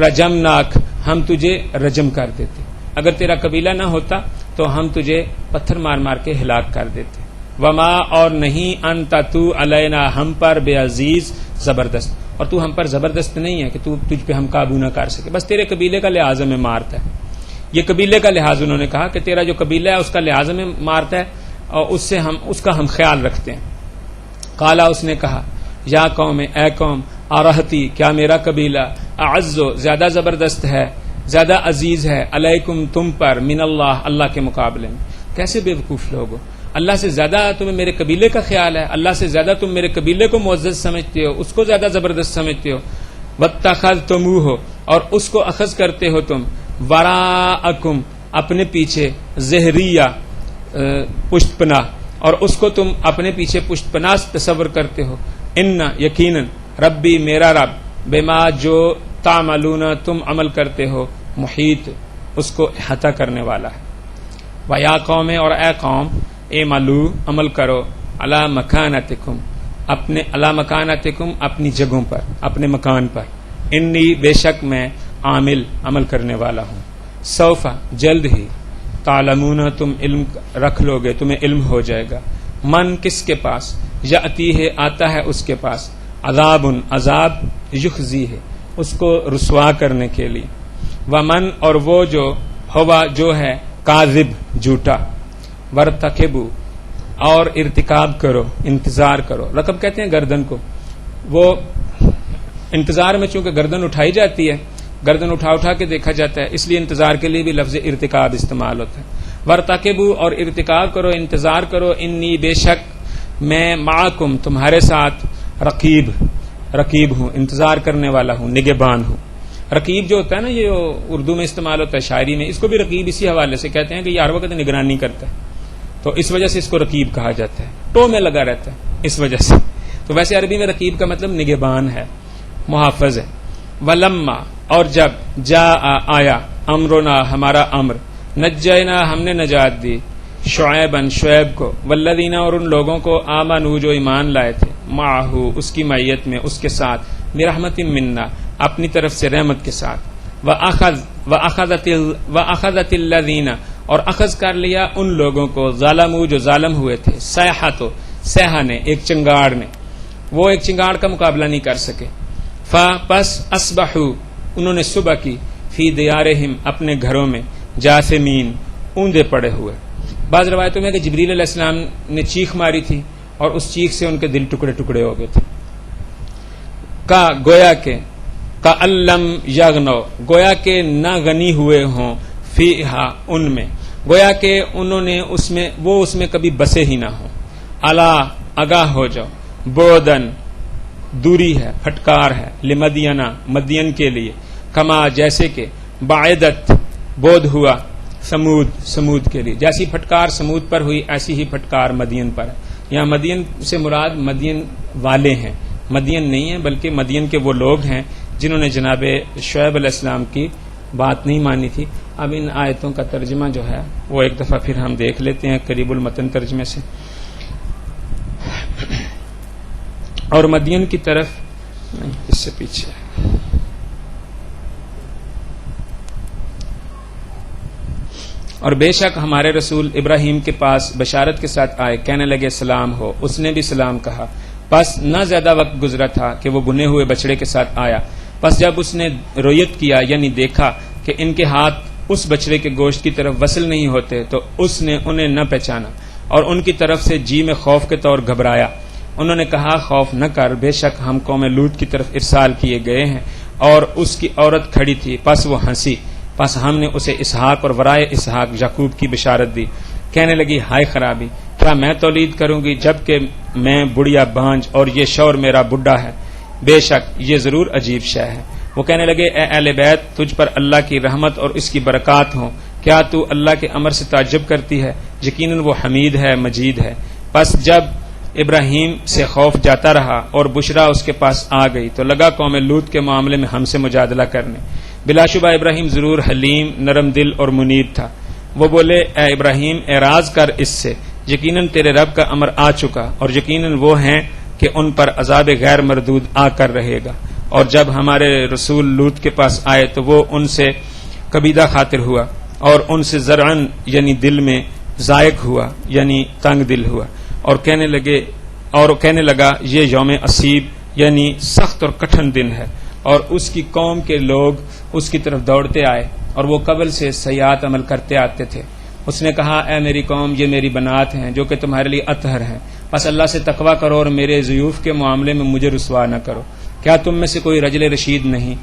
رجمناک ہم تجھے رجم کر دیتے اگر تیرا قبیلہ نہ ہوتا تو ہم تجھے پتھر مار مار کے ہلاک کر دیتے. وما اور نہیں انت تو علینا ہم پر بے عزیز زبردست اور تو ہم پر زبردست نہیں ہے کہ تو تجھ پہ ہم قابو نہ کر سکے بس تیرے قبیلے کا لحاظ میں مارتا ہے. یہ قبیلے کا لحاظ انہوں نے کہا کہ تیرا جو قبیلہ ہے اس کا لحاظ میں مارتا ہے اور اس کا ہم خیال رکھتے ہیں. قالا اس نے کہا یا قوم اے قوم آرہتی کیا میرا قبیلہ اعزو زیادہ زبردست ہے زیادہ عزیز ہے علیکم تم پر من اللہ اللہ کے مقابلے میں. کیسے بے وقوف لوگ ہو اللہ سے زیادہ تمہیں میرے قبیلے کا خیال ہے اللہ سے زیادہ تم میرے قبیلے کو معزز سمجھتے ہو اس کو زیادہ زبردست سمجھتے ہو. واتخذتموہ اور اس کو اخذ کرتے ہو تم وراءکم اپنے پیچھے ظہریہ پشت پناہ اور اس کو تم اپنے پیچھے پشت پناہ تصور کرتے ہو. ان یقیناً ربی میرا رب بما جو تعملون تم عمل کرتے ہو محیط اس کو احاطہ کرنے والا ہے. ویا قوم اور اے قوم اعملو عمل کرو علی مکانتکم اپنے علی مکانتکم اپنی جگہوں پر اپنے مکان پر انی بے شک میں عمل کرنے والا ہوں. سوف جلد ہی تعلمون تم علم رکھ لو گے تمہیں علم ہو جائے گا من کس کے پاس یاتی ہے آتا ہے اس کے پاس عذاب یخزی ہے اس کو رسوا کرنے کے لیے. ومن اور وہ جو ہوا جو ہے کاذب جھوٹا ورتقبو اور ارتکاب کرو انتظار کرو. رقب کہتے ہیں گردن کو وہ انتظار میں چونکہ گردن اٹھائی جاتی ہے گردن اٹھا کے دیکھا جاتا ہے اس لیے انتظار کے لیے بھی لفظ ارتکاب استعمال ہوتا ہے. ورتقبو اور ارتکاب کرو انتظار کرو انی بے شک میں معکم تمہارے ساتھ رقیب ہوں انتظار کرنے والا ہوں نگہبان ہوں. رقیب جو ہوتا ہے نا، یہ اردو میں استعمال ہوتا ہے شاعری میں، اس کو بھی رقیب اسی حوالے سے کہتے ہیں کہ یہ ہر وقت نگرانی کرتا ہے، تو اس وجہ سے اس کو رقیب کہا جاتا ہے، ٹو میں لگا رہتا ہے اس وجہ سے. تو ویسے عربی میں رقیب کا مطلب نگہبان ہے، محافظ ہے. ولما، اور جب، جا آیا، امرنا ہمارا امر، نجینا ہم نے نجات دی، شعیبن شعیب کو، والذین اور ان لوگوں کو، آمنوا جو ایمان لائے تھے، معہو اس کی معیت میں، اس کے ساتھ، برحمت منا اپنی طرف سے رحمت کے ساتھ، وَأَخَذَتِ الَّذِينَ اور اخذ کر لیا ان لوگوں کو، ظالموا جو ظالم ہوئے تھے، صیحۃ صیحہ نے، ایک چنگاڑ نے، وہ ایک چنگاڑ کا مقابلہ نہیں کر سکے. پس اصبحوا انہوں نے صبح کی، فی دیارہم اپنے گھروں میں، جاثمین اوندے پڑے ہوئے. بعض روایتوں میں کہ جبریل علیہ السلام نے چیخ ماری تھی اور اس چیخ سے ان کے دل ٹکڑے ٹکڑے ہو گئے تھے. کا گویا کہ، کا علم یغنو گویا کہ نہ غنی ہوئے ہوں، فیہا ان میں، گویا کہ انہوں نے اس میں کبھی بسے ہی نہ ہوں. الا آگاہ ہو جاؤ، بودن دوری ہے، پھٹکار ہے، لمدینہ مدین کے لیے، کما جیسے کہ، بعدت بود ہوا، سمود کے لیے، جیسی پھٹکار سمود پر ہوئی ایسی ہی پھٹکار مدین پر ہے. یہاں مدین سے مراد مدین والے ہیں، مدین نہیں ہے بلکہ مدین کے وہ لوگ ہیں جنہوں نے جناب شعیب علیہ السلام کی بات نہیں مانی تھی. اب ان آیتوں کا ترجمہ جو ہے وہ ایک دفعہ پھر ہم دیکھ لیتے ہیں قریب المتن ترجمے سے. اور مدین کی طرف اس سے پیچھے، اور بے شک ہمارے رسول ابراہیم کے پاس بشارت کے ساتھ آئے، کہنے لگے سلام ہو، اس نے بھی سلام کہا. پس نہ زیادہ وقت گزرا تھا کہ وہ بنے ہوئے بچڑے کے ساتھ آیا. پس جب اس نے رویت کیا یعنی دیکھا کہ ان کے ہاتھ اس بچڑے کے گوشت کی طرف وصل نہیں ہوتے تو اس نے انہیں نہ پہچانا اور ان کی طرف سے جی میں خوف کے طور گھبرایا. انہوں نے کہا خوف نہ کر، بے شک ہم قوم لوط کی طرف ارسال کیے گئے ہیں. اور اس کی عورت کھڑی تھی، پس وہ ہنسی. پس ہم نے اسے اسحاق اور ورائے اسحاق یعقوب کی بشارت دی. کہنے لگی ہائے خرابی، کیا میں تولید کروں گی جبکہ میں بڑھیا بانج اور یہ شوہر میرا بڈھا ہے؟ بے شک یہ ضرور عجیب شے ہے. وہ کہنے لگے اے اہل بیت، تجھ پر اللہ کی رحمت اور اس کی برکات ہوں. کیا تو اللہ کے امر سے تعجب کرتی ہے؟ یقیناً وہ حمید ہے، مجید ہے. پس جب ابراہیم سے خوف جاتا رہا اور بشرا اس کے پاس آ گئی تو لگا قوم لوط کے معاملے میں ہم سے مجادلہ کرنے. بلا شبہ ابراہیم ضرور حلیم، نرم دل اور منیب تھا. وہ بولے اے ابراہیم اعراض کر اس سے، یقیناً تیرے رب کا امر آ چکا اور یقیناً وہ ہیں کہ ان پر عذاب غیر مردود آ کر رہے گا. اور جب ہمارے رسول لوط کے پاس آئے تو وہ ان سے کبیدہ خاطر ہوا اور ان سے زرعن یعنی دل میں ذائق ہوا یعنی تنگ دل ہوا اور کہنے لگا یہ یوم عصیب یعنی سخت اور کٹھن دن ہے. اور اس کی قوم کے لوگ اس کی طرف دوڑتے آئے اور وہ قبل سے سیئات عمل کرتے آتے تھے. اس نے کہا اے میری قوم، یہ میری بنات ہیں جو کہ تمہارے لیے اطہر ہیں، بس اللہ سے تقوی کرو اور میرے ضیوف کے معاملے میں مجھے رسوا نہ کرو. کیا تم میں سے کوئی رجل رشید نہیں؟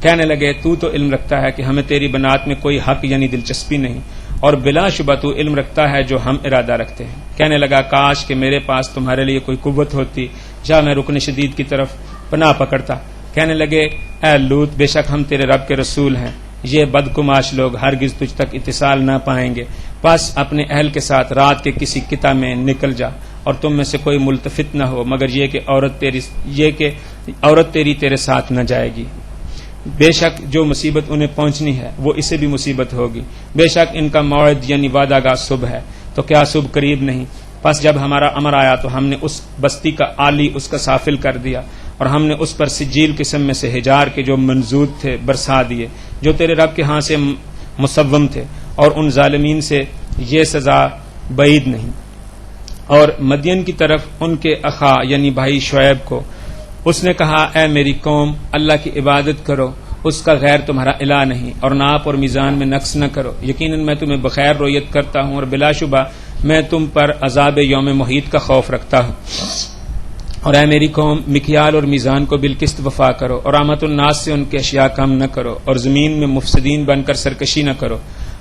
کہنے لگے تو علم رکھتا ہے کہ ہمیں تیری بنات میں کوئی حق یعنی دلچسپی نہیں، اور بلا شبہ تو علم رکھتا ہے جو ہم ارادہ رکھتے ہیں. کہنے لگا کاش کہ میرے پاس تمہارے لیے کوئی قوت ہوتی، جا میں رکن شدید کی طرف پناہ پکڑتا. کہنے لگے اے لوط، بے شک ہم تیرے رب کے رسول ہیں، یہ بدگماش لوگ ہرگز تجھ تک اتصال نہ پائیں گے. پس اپنے اہل کے ساتھ رات کے کسی قطع میں نکل جا اور تم میں سے کوئی ملتفت نہ ہو مگر یہ کہ عورت تیری تیرے ساتھ نہ جائے گی. بے شک جو مصیبت انہیں پہنچنی ہے وہ اسے بھی مصیبت ہوگی. بے شک ان کا موعد یعنی وعدہ گاہ صبح ہے، تو کیا صبح قریب نہیں؟ پس جب ہمارا امر آیا تو ہم نے اس بستی کا عالی اس کا سافل کر دیا اور ہم نے اس پر سجیل قسم میں سے حجار کے جو منضود تھے برسا دیے جو تیرے رب کے ہاں سے مصوم تھے، اور ان ظالمین سے یہ سزا بعید نہیں. اور مدین کی طرف ان کے اخا یعنی بھائی شعیب کو اس نے کہا اے میری قوم، اللہ کی عبادت کرو، اس کا غیر تمہارا الہ نہیں، اور ناپ اور میزان میں نقص نہ کرو. یقیناً میں تمہیں بخیر رویت کرتا ہوں اور بلا شبہ میں تم پر عذاب یوم محیط کا خوف رکھتا ہوں. اور اے میری قوم، مکیال اور میزان کو بالقسط وفا کرو اور آمت الناس سے ان کے اشیاء کم نہ کرو اور زمین میں مفسدین بن کر سرکشی نہ کرو.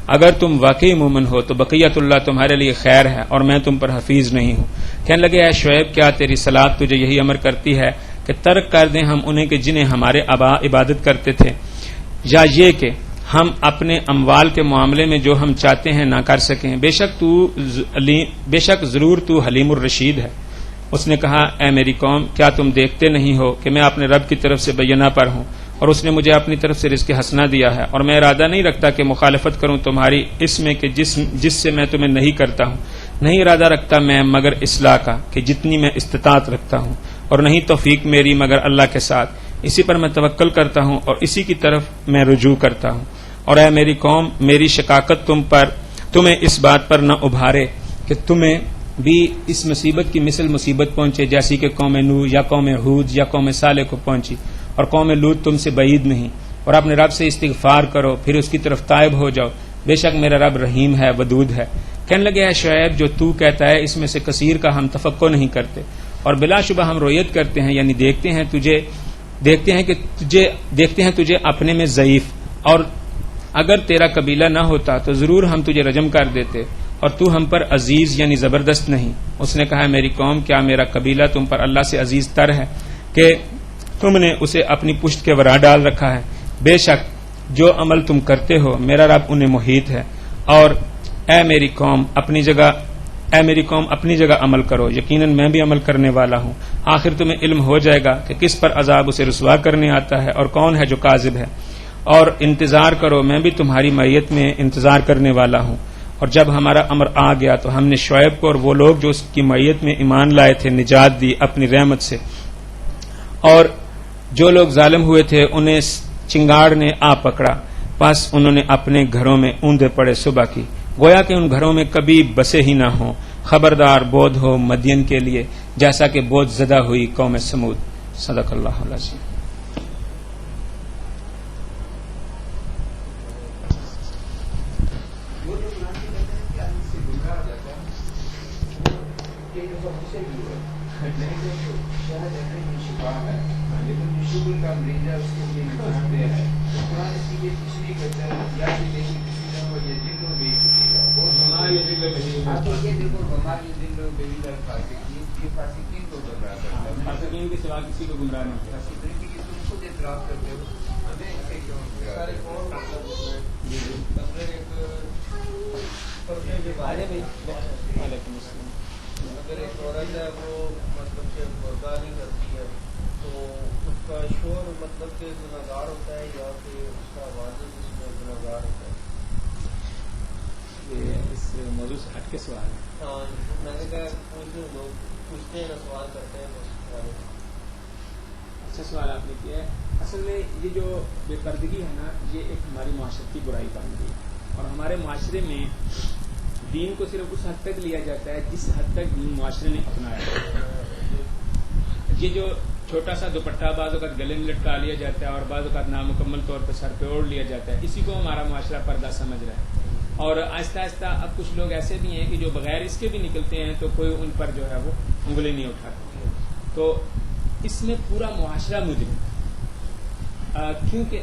اگر تم واقعی مومن ہو تو بقیت اللہ تمہارے لیے خیر ہے اور میں تم پر حفیظ نہیں ہوں. کہنے لگے اے شعیب، کیا تیری صلاۃ تجھے یہی امر کرتی ہے کہ ترک کر دیں ہم انہیں کہ جنہیں ہمارے آبا عبادت کرتے تھے؟ یا یہ کہ ہم اپنے اموال کے معاملے میں جو ہم چاہتے ہیں نہ کر سکیں، بے شک ضرور تو حلیم الرشید ہے۔ اس نے کہا اے میری قوم، کیا تم دیکھتے نہیں ہو کہ میں اپنے رب کی طرف سے بینہ پر ہوں، اور اس نے مجھے اپنی طرف سے رزق حسنہ دیا ہے، اور میں ارادہ نہیں رکھتا کہ مخالفت کروں تمہاری اس میں کہ جس سے میں تمہیں نہیں کرتا ہوں، نہیں ارادہ رکھتا میں مگر اصلاح کا کہ جتنی میں استطاعت رکھتا ہوں، اور نہیں توفیق میری مگر اللہ کے ساتھ، اسی پر میں توکل کرتا ہوں اور اسی کی طرف میں رجوع کرتا ہوں۔ اور اے میری قوم، میری شقاقت تمہیں اس بات پر نہ ابھارے کہ تمہیں بھی اس مصیبت کی مثل مصیبت پہنچے جیسی کہ قوم نوح یا قوم ہود یا قوم صالح کو پہنچی، اور قوم لوط تم سے بعید نہیں، اور اپنے رب سے استغفار کرو پھر اس کی طرف تائب ہو جاؤ، بے شک میرا رب رحیم ہے ودود ہے۔ کہنے لگے ہے شعیب، جو تو کہتا ہے اس میں سے کثیر کا ہم تفقع نہیں کرتے، اور بلا شبہ ہم رویت کرتے ہیں، یعنی دیکھتے ہیں تجھے اپنے میں ضعیف، اور اگر تیرا قبیلہ نہ ہوتا تو ضرور ہم تجھے رجم کر دیتے، اور تو ہم پر عزیز یعنی زبردست نہیں۔ اس نے کہا میری قوم، کیا میرا قبیلہ تم پر اللہ سے عزیز تر ہے کہ تم نے اسے اپنی پشت کے ورا ڈال رکھا ہے؟ بے شک جو عمل تم کرتے ہو میرا رب انہیں محیط ہے۔ اور اے میری قوم اپنی جگہ عمل کرو، یقیناً میں بھی عمل کرنے والا ہوں۔ آخر تمہیں علم ہو جائے گا کہ کس پر عذاب اسے رسوا کرنے آتا ہے اور کون ہے جو کاذب ہے، اور انتظار کرو، میں بھی تمہاری معیت میں انتظار کرنے والا ہوں۔ اور جب ہمارا امر آ گیا تو ہم نے شعیب کو اور وہ لوگ جو اس کی معیت میں ایمان لائے تھے نجات دی اپنی رحمت سے، اور جو لوگ ظالم ہوئے تھے انہیں چنگاڑ نے آ پکڑا، پس انہوں نے اپنے گھروں میں اوندے پڑے صبح کی، گویا کہ ان گھروں میں کبھی بسے ہی نہ ہوں۔ خبردار بودھ ہو مدین کے لیے جیسا کہ بودھ زدہ ہوئی قوم سمود۔ صدق اللہ العظیم۔ فاسقین کے سوا کسی کو گمراہ نہیں کرتا۔ اگر ایک عورت ہے وہ مطلب کہ پردہ نہیں کرتی ہے تو اس کا شوہر مطلب کہ گناہگار ہوتا ہے یا کہ اس کا والد اس میں گناہگار ہوتا ہے؟ یہ اس موضوع سے ہٹ کے سوال ہے۔ ہاں میں نے کہا لوگ پوچھتے ہیں سوال کرتے ہیں اچھا سوال آپ نے کیا ہے۔ اصل میں یہ جو بے پردگی ہے نا، یہ ایک ہماری معاشرتی برائی بن گئی، اور ہمارے معاشرے میں دین کو صرف اس حد تک لیا جاتا ہے جس حد تک دین معاشرے نے اپنایا۔ یہ جو چھوٹا سا دوپٹہ بعض اوقات گلے میں لٹکا لیا جاتا ہے اور بعض اوقات نامکمل طور پہ سر پہ اوڑھ لیا جاتا ہے، اسی کو ہمارا معاشرہ پردہ سمجھ رہا ہے۔ اور آہستہ آہستہ اب کچھ لوگ ایسے بھی ہیں کہ جو بغیر اس کے بھی نکلتے ہیں تو کوئی ان پر جو ہے وہ انگلی نہیں اٹھاتا، تو اس میں پورا معاشرہ مجرم، کیونکہ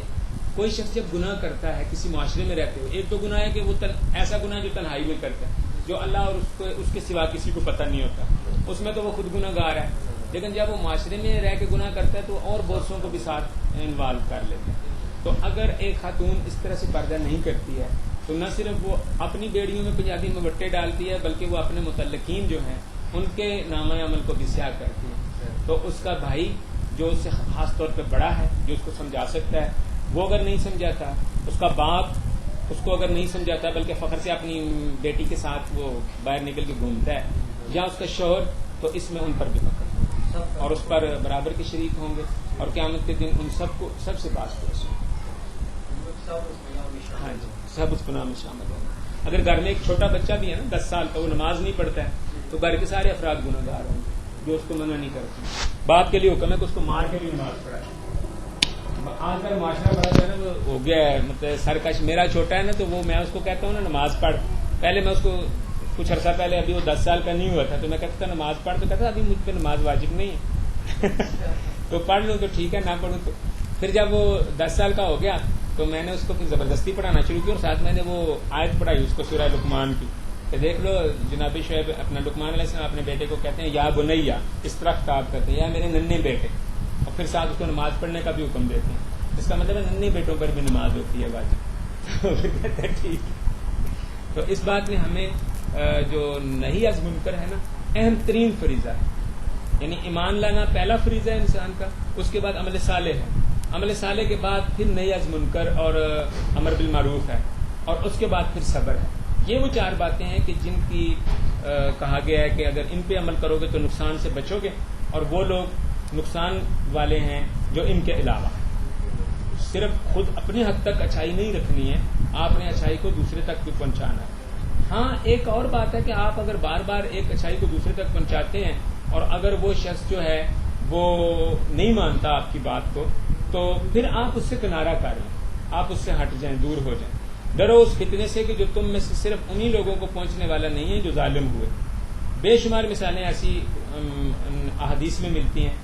کوئی شخص جب گناہ کرتا ہے کسی معاشرے میں رہتے ہوئے، ایک تو گناہ ہے کہ وہ ایسا گناہ جو تنہائی میں کرتا ہے، جو اللہ اور اس کے سوا کسی کو پتہ نہیں ہوتا، اس میں تو وہ خود گناہ گار ہے، لیکن جب وہ معاشرے میں رہ کے گناہ کرتا ہے تو اور بہتوں کو بھی ساتھ انوالو کر لیتے ہیں۔ تو اگر ایک خاتون اس طرح سے پردہ نہیں کرتی ہے تو نہ صرف وہ اپنی بیڑیوں میں پنجابی میں بٹے ڈالتی ہے، بلکہ وہ اپنے متعلقین جو ہیں ان کے نامہ عمل کو بھی سیاہ کرتی ہے۔ تو اس کا بھائی جو اس سے خاص طور پہ بڑا ہے، جو اس کو سمجھا سکتا ہے، وہ اگر نہیں سمجھاتا، اس کا باپ اس کو اگر نہیں سمجھاتا بلکہ فخر سے اپنی بیٹی کے ساتھ وہ باہر نکل کے گھومتا ہے، یا اس کا شوہر، تو اس میں ان پر بھی فخر اور اس پر برابر کے شریک ہوں گے، اور قیامت کے دن ان سب کو سب سے باز پرس ہوں۔ ہاں جی، سب اس گناہ میں شامل ہوں گے۔ اگر گھر میں ایک چھوٹا بچہ بھی ہے نا 10 سال کا، وہ نماز نہیں پڑھتا ہے تو گھر کے سارے افراد گناہ گار ہوں گے جو اس کو منع نہیں کرتے۔ باپ کے لیے حکم ہے کہ اس کو مار کے بھی نماز پڑھائے۔ آج کل معاشرہ بڑا جو ہے نا وہ ہو گیا ہے، مطلب سرکش میرا چھوٹا ہے نا تو وہ میں اس کو کہتا ہوں نا نماز پڑھ، پہلے میں اس کو کچھ عرصہ پہلے ابھی وہ 10 سال کا نہیں ہوا تھا تو میں کہتا تھا نماز پڑھ، تو کہتا ابھی مجھ پہ نماز واجب نہیں ہے تو پڑھ لوں تو ٹھیک ہے، نہ پڑھوں تو۔ پھر جب وہ 10 سال کا ہو گیا تو میں نے اس کو پھر زبردستی پڑھانا شروع کی، اور ساتھ میں نے وہ آیت پڑھائی اس کو سورہ لقمان کی کہ دیکھ لو جناب شعیب اپنا لقمان علیہ السلام اپنے بیٹے کو کہتے ہیں یا بنیا، اس طرح خطاب کرتے ہیں یا میرے ننھے بیٹے، اور پھر ساتھ اس کو نماز پڑھنے کا بھی حکم دیتے ہیں۔ اس کا مطلب ہے ننھے بیٹوں پر بھی نماز ہوتی ہے واجب. کہتا ہے ٹھیک. تو اس بات میں ہمیں جو نہی از منکر ہے نا اہم ترین فریضہ ہے. یعنی ایمان لانا پہلا فریضہ ہے انسان کا, اس کے بعد عمل صالح ہے, عمل صالح کے بعد پھر نہی از منکر اور امر بالمعروف ہے, اور اس کے بعد پھر صبر ہے. یہ وہ 4 باتیں ہیں کہ جن کی کہا گیا ہے کہ اگر ان پہ عمل کرو گے تو نقصان سے بچو گے, اور وہ لوگ نقصان والے ہیں جو ان کے علاوہ. صرف خود اپنے حد تک اچھائی نہیں رکھنی ہے, آپ نے اچھائی کو دوسرے تک بھی پہنچانا ہے. ہاں ایک اور بات ہے کہ آپ اگر بار بار ایک اچھائی کو دوسرے تک پہنچاتے ہیں اور اگر وہ شخص جو ہے وہ نہیں مانتا آپ کی بات کو, تو پھر آپ اس سے کنارہ کر لیں, آپ اس سے ہٹ جائیں, دور ہو جائیں. ڈرو اس فتنے سے کہ جو تم میں سے صرف انہی لوگوں کو پہنچنے والا نہیں ہے جو ظالم ہوئے. بے شمار مثالیں ایسی احادیث میں ملتی ہیں